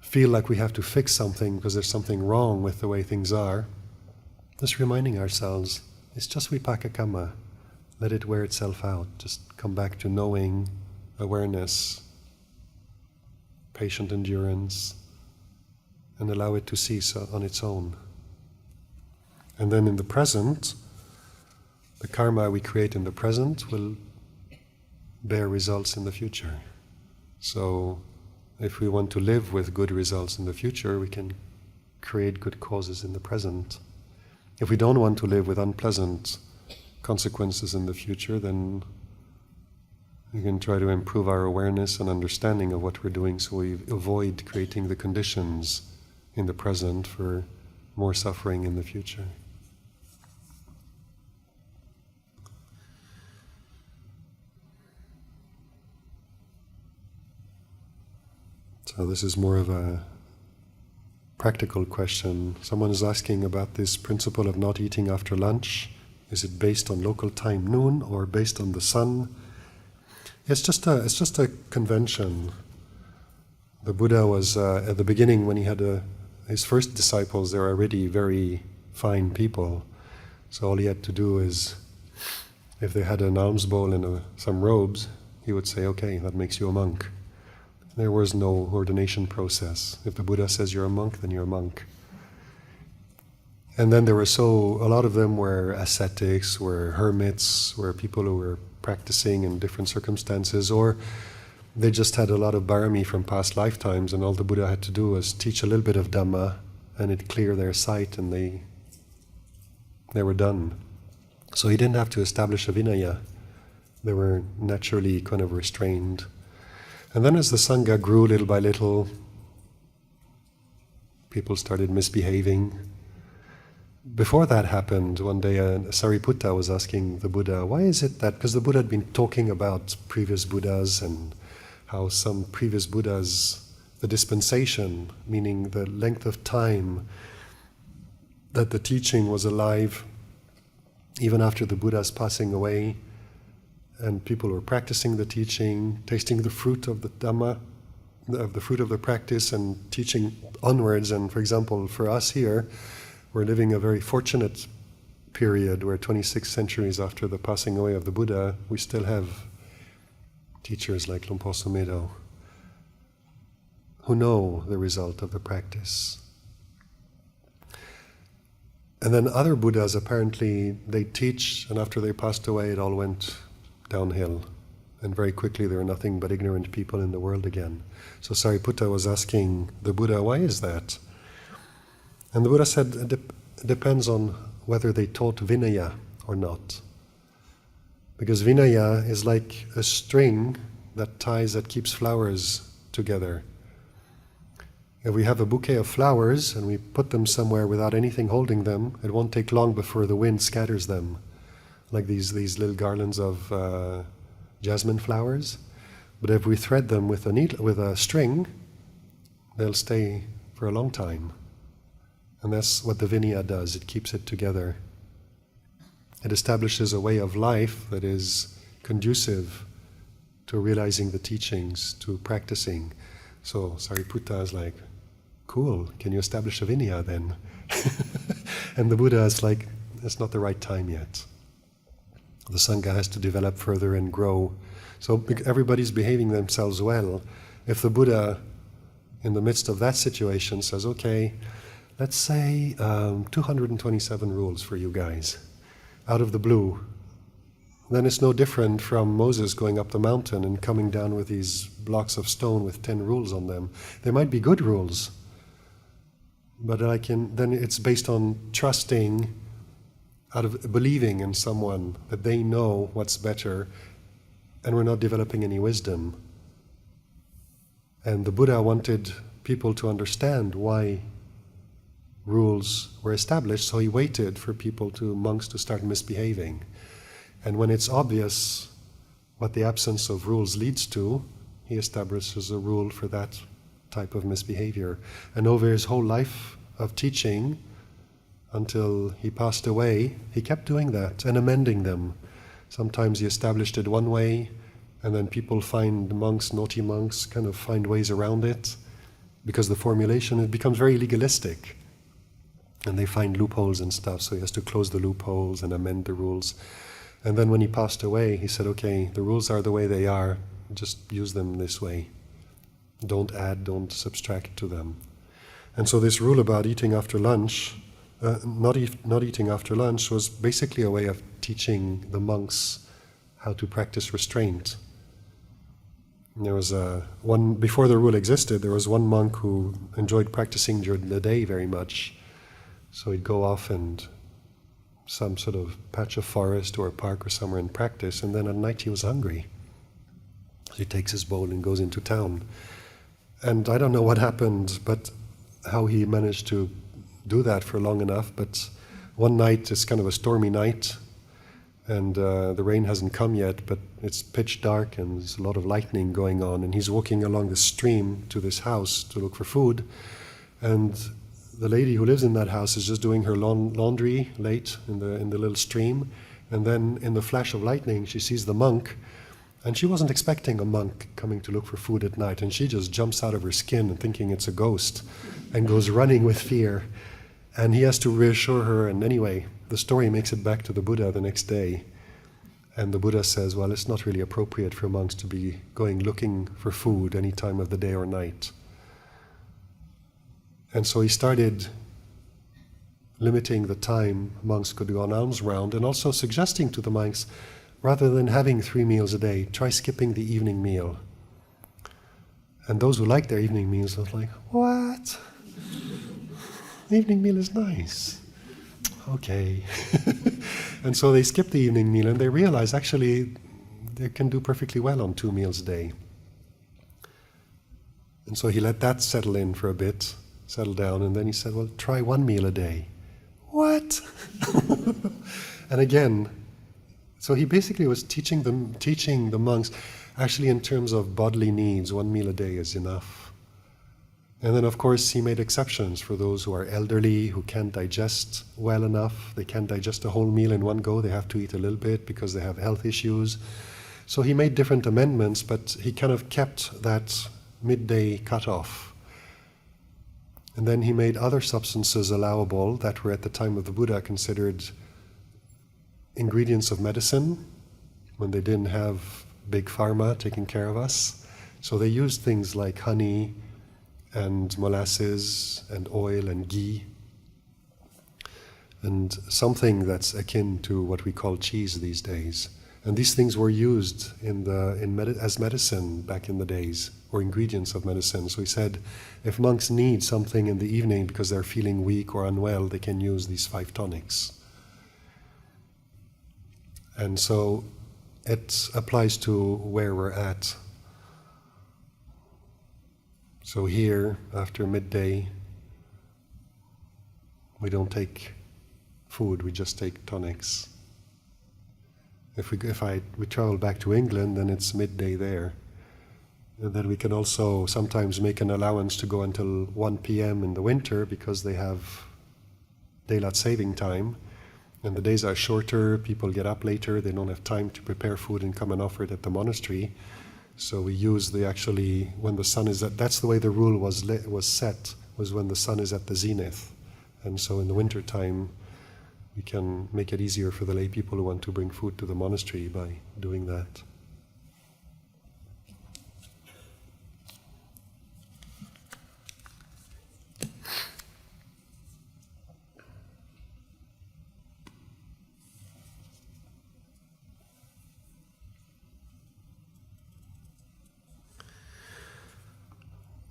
feel like we have to fix something because there's something wrong with the way things are. Just reminding ourselves, it's just vipaka kamma. Let it wear itself out. Just come back to knowing, awareness, patient endurance, and allow it to cease on its own. And then in the present, the karma we create in the present will bear results in the future. So if we want to live with good results in the future, we can create good causes in the present. If we don't want to live with unpleasant consequences in the future, then we can try to improve our awareness and understanding of what we're doing so we avoid creating the conditions in the present for more suffering in the future. So this is more of a practical question. Someone is asking about this principle of not eating after lunch. Is it based on local time noon or based on the sun? It's just a convention. The Buddha was at the beginning, when he had his first disciples, they were already very fine people. So all he had to do is, if they had an alms bowl and some robes, he would say, "Okay, that makes you a monk." There was no ordination process. If the Buddha says you're a monk, then you're a monk. And then a lot of them were ascetics, were hermits, were people who were practicing in different circumstances, or they just had a lot of barami from past lifetimes, and all the Buddha had to do was teach a little bit of Dhamma, and it cleared their sight, and they were done. So he didn't have to establish a Vinaya. They were naturally kind of restrained. And then as the Sangha grew little by little, people started misbehaving. Before that happened, one day Sariputta was asking the Buddha, why is it that, because the Buddha had been talking about previous Buddhas and how some previous Buddhas, the dispensation, meaning the length of time that the teaching was alive even after the Buddha's passing away, and people were practicing the teaching, tasting the fruit of the Dhamma, of the fruit of the practice, and teaching onwards. And for example, for us here, we're living a very fortunate period where 26 centuries after the passing away of the Buddha, we still have teachers like Luang Por Sumedho who know the result of the practice. And then other Buddhas, apparently, they teach, and after they passed away, it all went downhill. And very quickly there were nothing but ignorant people in the world again. So Sariputta was asking the Buddha, why is that? And the Buddha said, it depends on whether they taught Vinaya or not. Because Vinaya is like a string that keeps flowers together. If we have a bouquet of flowers and we put them somewhere without anything holding them, it won't take long before the wind scatters them, like these little garlands of jasmine flowers. But if we thread them with a string, they'll stay for a long time. And that's what the Vinaya does. It keeps it together. It establishes a way of life that is conducive to realizing the teachings, to practicing. So Sariputta is like, cool, can you establish a Vinaya then? And the Buddha is like, it's not the right time yet. The Sangha has to develop further and grow. So everybody's behaving themselves well. If the Buddha, in the midst of that situation, says, okay, let's say 227 rules for you guys, out of the blue, then it's no different from Moses going up the mountain and coming down with these blocks of stone with 10 rules on them. They might be good rules, but then it's based on trusting, out of believing in someone that they know what's better, and we're not developing any wisdom. And the Buddha wanted people to understand why rules were established, so he waited for monks to start misbehaving. And when it's obvious what the absence of rules leads to, he establishes a rule for that type of misbehavior. And over his whole life of teaching, until he passed away, he kept doing that and amending them. Sometimes he established it one way, and then naughty monks, kind of find ways around it, because the formulation, it becomes very legalistic. And they find loopholes and stuff, so he has to close the loopholes and amend the rules. And then when he passed away, he said, okay, the rules are the way they are, just use them this way. Don't add, don't subtract to them. And so this rule about eating after lunch, not eating after lunch, was basically a way of teaching the monks how to practice restraint. And there was before the rule existed, there was one monk who enjoyed practicing during the day very much. So he'd go off and some sort of patch of forest or a park or somewhere and practice, and then at night he was hungry. So he takes his bowl and goes into town. And I don't know what happened, but how he managed to do that for long enough, but one night, it's kind of a stormy night, and the rain hasn't come yet, but it's pitch dark and there's a lot of lightning going on, and he's walking along the stream to this house to look for food, and the lady who lives in that house is just doing her laundry late in the little stream, and then in the flash of lightning she sees the monk, and she wasn't expecting a monk coming to look for food at night, and she just jumps out of her skin and thinking it's a ghost and goes running with fear, and he has to reassure her. And anyway, the story makes it back to the Buddha the next day, and the Buddha says, well, it's not really appropriate for monks to be going looking for food any time of the day or night. And so he started limiting the time monks could go on alms round, and also suggesting to the monks, rather than having 3 meals a day, try skipping the evening meal. And those who like their evening meals are like, what? The evening meal is nice. Okay. And so they skip the evening meal, and they realize actually they can do perfectly well on 2 meals a day. And so he let that settle in for a bit, settle down, and then he said, well, try 1 meal a day. What? And again, so he basically was teaching the monks, actually in terms of bodily needs, 1 meal a day is enough. And then, of course, he made exceptions for those who are elderly, who can't digest well enough. They can't digest a whole meal in one go. They have to eat a little bit because they have health issues. So he made different amendments, but he kind of kept that midday cutoff. And then he made other substances allowable that were at the time of the Buddha considered ingredients of medicine when they didn't have big pharma taking care of us. So they used things like honey and molasses and oil and ghee and something that's akin to what we call cheese these days. And these things were used as medicine back in the days, or ingredients of medicine. So he said, if monks need something in the evening because they're feeling weak or unwell, they can use these 5 tonics. And so it applies to where we're at. So here, after midday, we don't take food, we just take tonics. If we travel back to England, then it's midday there. And then we can also sometimes make an allowance to go until 1 p.m. in the winter because they have daylight saving time. And the days are shorter, people get up later, they don't have time to prepare food and come and offer it at the monastery. So we use when the sun is that's the way the rule was set, was when the sun is at the zenith. And so in the winter time, we can make it easier for the lay people who want to bring food to the monastery by doing that.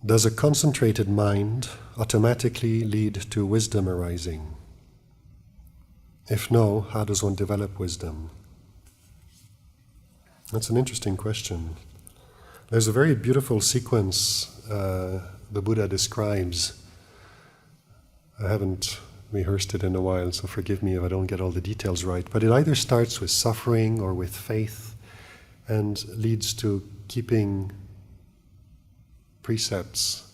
Does a concentrated mind automatically lead to wisdom arising? If no, how does one develop wisdom? That's an interesting question. There's a very beautiful sequence the Buddha describes. I haven't rehearsed it in a while, so forgive me if I don't get all the details right. But it either starts with suffering or with faith and leads to keeping precepts,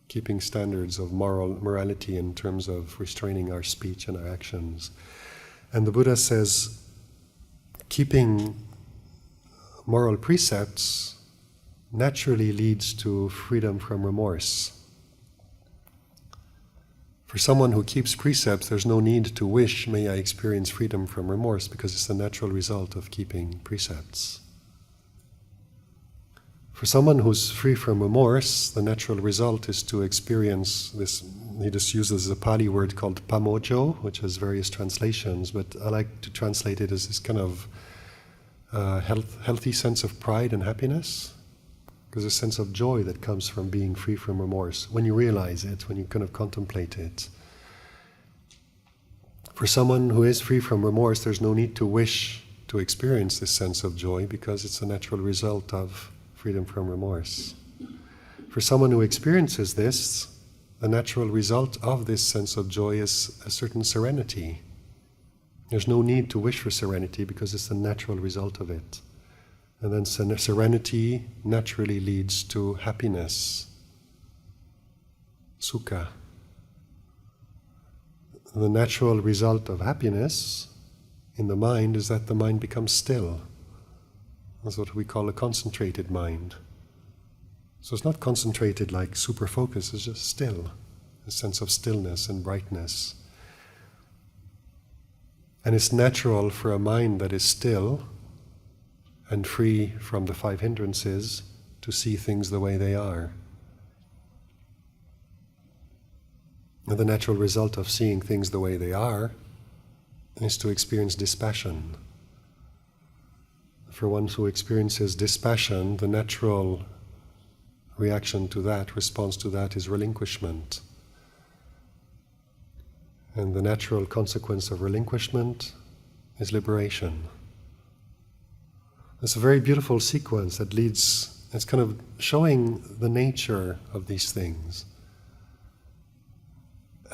keeping standards of morality in terms of restraining our speech and our actions. And the Buddha says, keeping moral precepts naturally leads to freedom from remorse. For someone who keeps precepts, there's no need to wish, may I experience freedom from remorse, because it's the natural result of keeping precepts. For someone who's free from remorse, the natural result is to experience this. He just uses a Pali word called pamojo, which has various translations, but I like to translate it as this kind of healthy sense of pride and happiness. There's a sense of joy that comes from being free from remorse, when you realize it, when you kind of contemplate it. For someone who is free from remorse, there's no need to wish to experience this sense of joy, because it's a natural result of freedom from remorse. For someone who experiences this, the natural result of this sense of joy is a certain serenity. There's no need to wish for serenity because it's the natural result of it. And then serenity naturally leads to happiness, sukha. The natural result of happiness in the mind is that the mind becomes still. That's what we call a concentrated mind. So it's not concentrated like super focus, it's just still, a sense of stillness and brightness. And it's natural for a mind that is still and free from the 5 hindrances to see things the way they are. And the natural result of seeing things the way they are is to experience dispassion. For one who experiences dispassion, the natural reaction to that, response to that, is relinquishment. And the natural consequence of relinquishment is liberation. It's a very beautiful sequence that leads, it's kind of showing the nature of these things.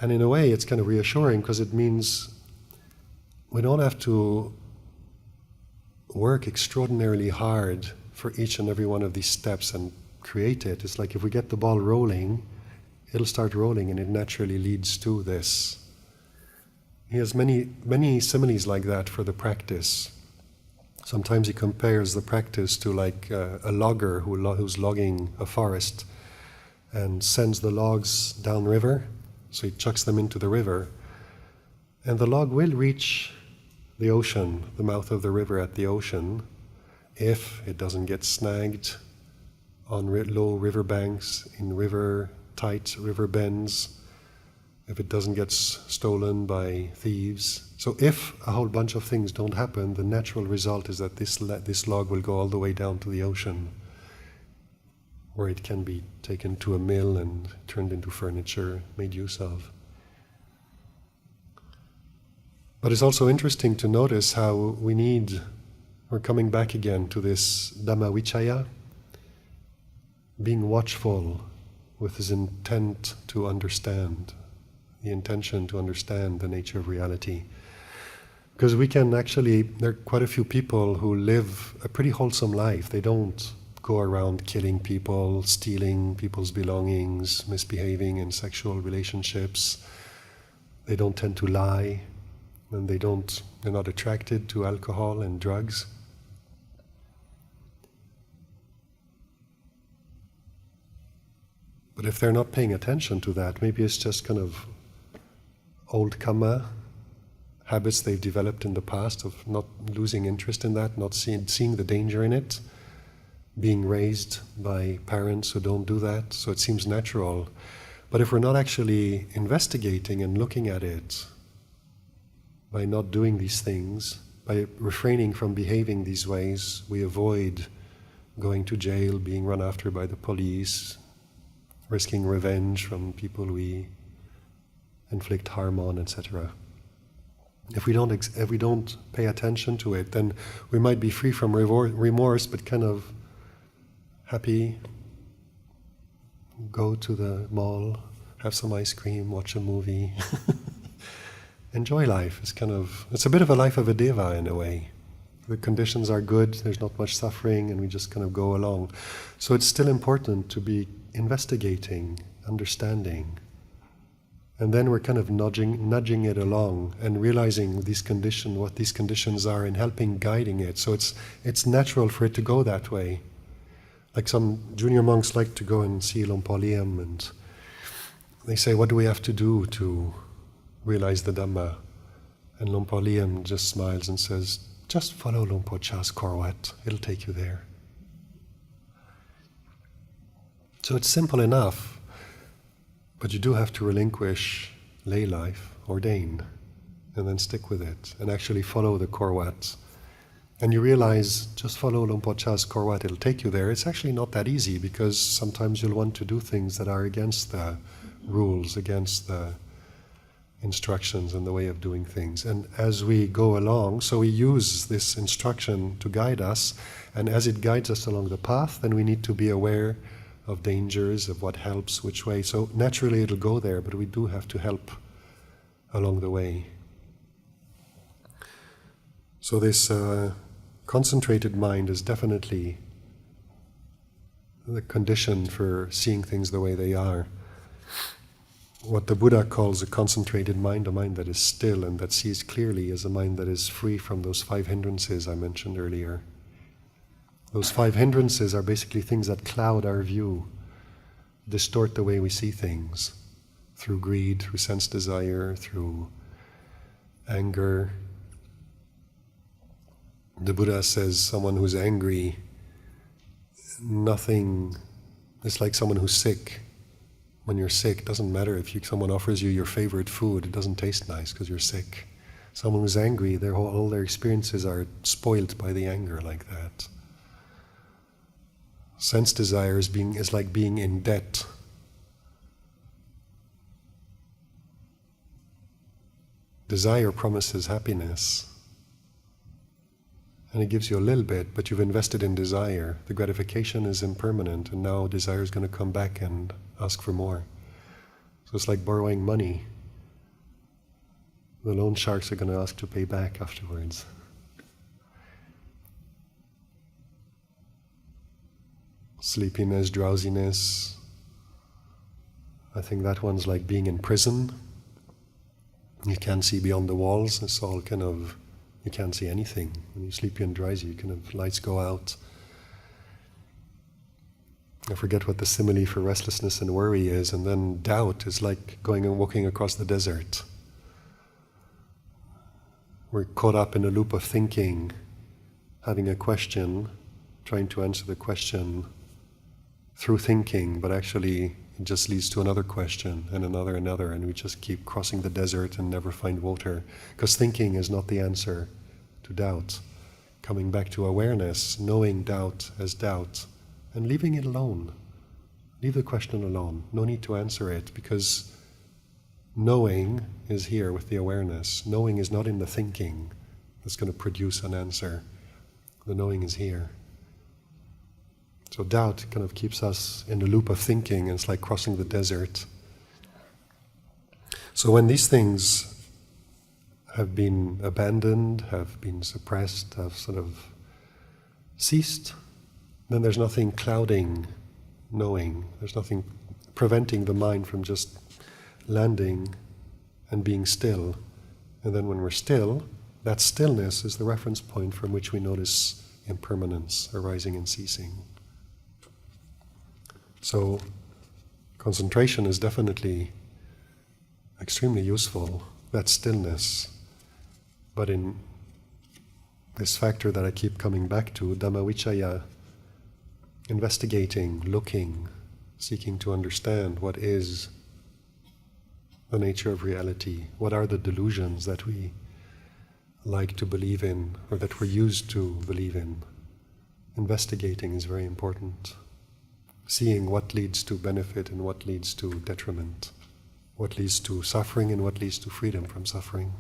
And in a way, it's kind of reassuring because it means we don't have to work extraordinarily hard for each and every one of these steps and create it. It's like if we get the ball rolling, it'll start rolling and it naturally leads to this. He has many similes like that for the practice. Sometimes he compares the practice to like a logger who's logging a forest and sends the logs downriver, so he chucks them into the river, and the log will reach the ocean, the mouth of the river at the ocean, if it doesn't get snagged on low river banks, in tight river bends, if it doesn't get stolen by thieves. So if a whole bunch of things don't happen, the natural result is that this log will go all the way down to the ocean, where it can be taken to a mill and turned into furniture, made use of. But it's also interesting to notice how we're coming back again to this Dhamma Vichaya, being watchful with his intent to understand, the intention to understand the nature of reality. Because we can actually, there are quite a few people who live a pretty wholesome life. They don't go around killing people, stealing people's belongings, misbehaving in sexual relationships. They don't tend to lie, and they're not attracted to alcohol and drugs. But if they're not paying attention to that, maybe it's just kind of old karma, habits they've developed in the past of not losing interest in that, not seeing the danger in it, being raised by parents who don't do that, so it seems natural. But if we're not actually investigating and looking at it, by not doing these things, by refraining from behaving these ways, we avoid going to jail, being run after by the police, risking revenge from people we inflict harm on, etc. If we don't pay attention to it, then we might be free from remorse, but kind of happy, go to the mall, have some ice cream, watch a movie, enjoy life. It's a bit of a life of a deva in a way. The conditions are good, there's not much suffering, and we just kind of go along. So it's still important to be investigating, understanding. And then we're kind of nudging it along and realizing what these conditions are and helping guiding it. So it's natural for it to go that way. Like some junior monks like to go and see Luang Por Liam, and they say, what do we have to do to realize the Dhamma? And Luang Por Liam just smiles and says, just follow Luang Por Cha's korwat, it'll take you there. So it's simple enough, but you do have to relinquish lay life, ordain, and then stick with it, and actually follow the korwat. And you realize, just follow Luang Por Cha's korwat, it'll take you there. It's actually not that easy, because sometimes you'll want to do things that are against the rules, against the instructions and the way of doing things. And as we go along, so we use this instruction to guide us, and as it guides us along the path, then we need to be aware of dangers, of what helps, which way. So naturally it'll go there, but we do have to help along the way. So this concentrated mind is definitely the condition for seeing things the way they are. What the Buddha calls a concentrated mind, a mind that is still and that sees clearly, is a mind that is free from those 5 hindrances I mentioned earlier. Those 5 hindrances are basically things that cloud our view, distort the way we see things, through greed, through sense desire, through anger. The Buddha says someone who's angry, it's like someone who's sick. When you're sick, it doesn't matter if someone offers you your favorite food, it doesn't taste nice because you're sick. Someone who's angry, all their experiences are spoiled by the anger like that. Sense desire is like being in debt. Desire promises happiness, and it gives you a little bit, but you've invested in desire. The gratification is impermanent, and now desire is going to come back and ask for more. So it's like borrowing money. The loan sharks are going to ask to pay back afterwards. sleepiness, drowsiness. I think that one's like being in prison. You can't see beyond the walls. It's all kind of, you can't see anything. When you sleepy and drowsy, you kind of, lights go out. I forget what the simile for restlessness and worry is, and then doubt is like going and walking across the desert. We're caught up in a loop of thinking, having a question, trying to answer the question through thinking, but actually it just leads to another question and another, and we just keep crossing the desert and never find water. Because thinking is not the answer to doubt. Coming back to awareness, knowing doubt as doubt, and leaving it alone. Leave the question alone. No need to answer it, because knowing is here with the awareness. Knowing is not in the thinking that's going to produce an answer. The knowing is here. So doubt kind of keeps us in the loop of thinking, and it's like crossing the desert. So when these things have been abandoned, have been suppressed, have sort of ceased, then there's nothing clouding knowing. There's nothing preventing the mind from just landing and being still. And then when we're still, that stillness is the reference point from which we notice impermanence arising and ceasing. So concentration is definitely extremely useful, that stillness. But in this factor that I keep coming back to, Dhammavichaya, investigating, looking, seeking to understand what is the nature of reality, what are the delusions that we like to believe in or that we're used to believe in. Investigating is very important. Seeing what leads to benefit and what leads to detriment, what leads to suffering and what leads to freedom from suffering.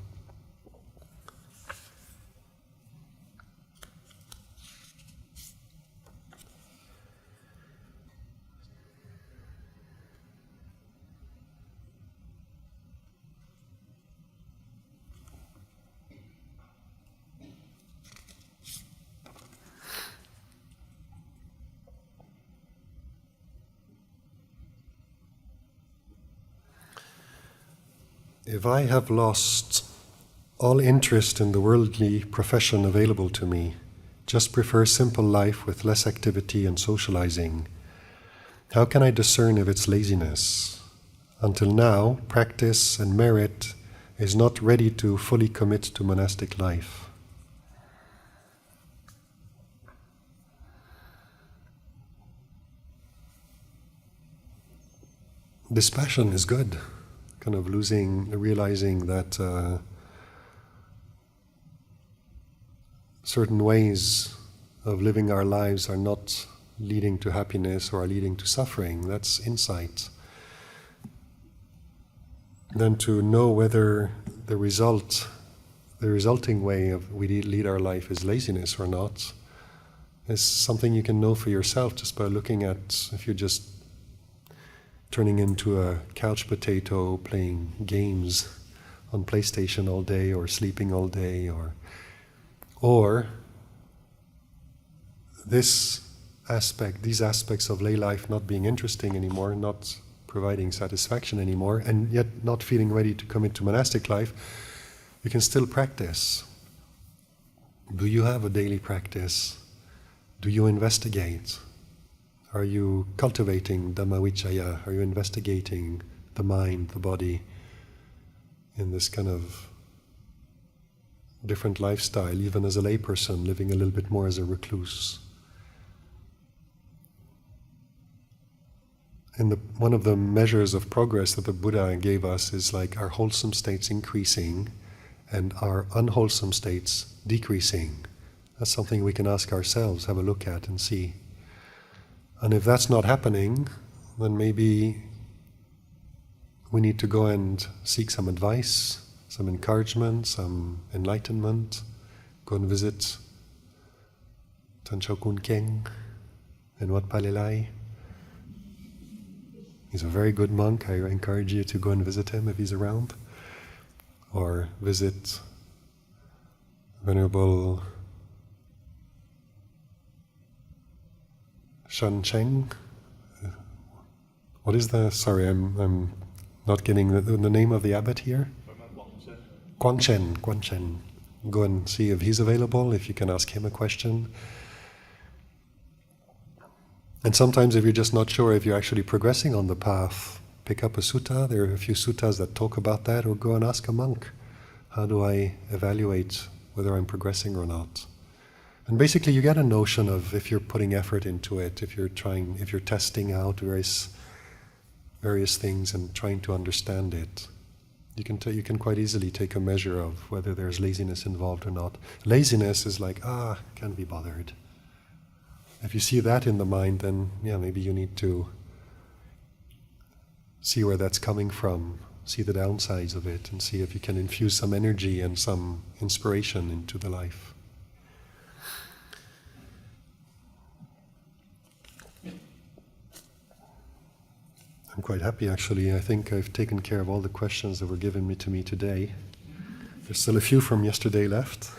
If I have lost all interest in the worldly profession available to me, just prefer simple life with less activity and socializing, how can I discern if it's laziness? Until now, practice and merit is not ready to fully commit to monastic life. Dispassion is good. Kind of realizing that certain ways of living our lives are not leading to happiness or are leading to suffering. That's insight. Then to know whether the resulting way of we lead our life is laziness or not is something you can know for yourself just by looking at, if you're just turning into a couch potato, playing games on PlayStation all day, or sleeping all day, or these aspects of lay life not being interesting anymore, not providing satisfaction anymore, and yet not feeling ready to commit to monastic life, you can still practice. Do you have a daily practice? Do you investigate? Are you cultivating Dhammavichaya? Are you investigating the mind, the body, in this kind of different lifestyle, even as a layperson, living a little bit more as a recluse? One of the measures of progress that the Buddha gave us is like our wholesome states increasing and our unwholesome states decreasing. That's something we can ask ourselves, have a look at and see. And if that's not happening, then maybe we need to go and seek some advice, some encouragement, some enlightenment. Go and visit Tancho Kun Keng in Wat Palelai. He's a very good monk. I encourage you to go and visit him if he's around. Or visit Venerable Shan Cheng. What is the? Sorry, I'm not getting the name of the abbot here. Guanchen. Go and see if he's available. If you can ask him a question. And sometimes, if you're just not sure if you're actually progressing on the path, pick up a sutta. There are a few suttas that talk about that, or go and ask a monk. How do I evaluate whether I'm progressing or not? And basically, you get a notion of if you're putting effort into it, if you're testing out various things and trying to understand it. You can quite easily take a measure of whether there's laziness involved or not. Laziness is like, can't be bothered. If you see that in the mind, then maybe you need to see where that's coming from, see the downsides of it, and see if you can infuse some energy and some inspiration into the life. I'm quite happy, actually. I think I've taken care of all the questions that were given to me today. There's still a few from yesterday left.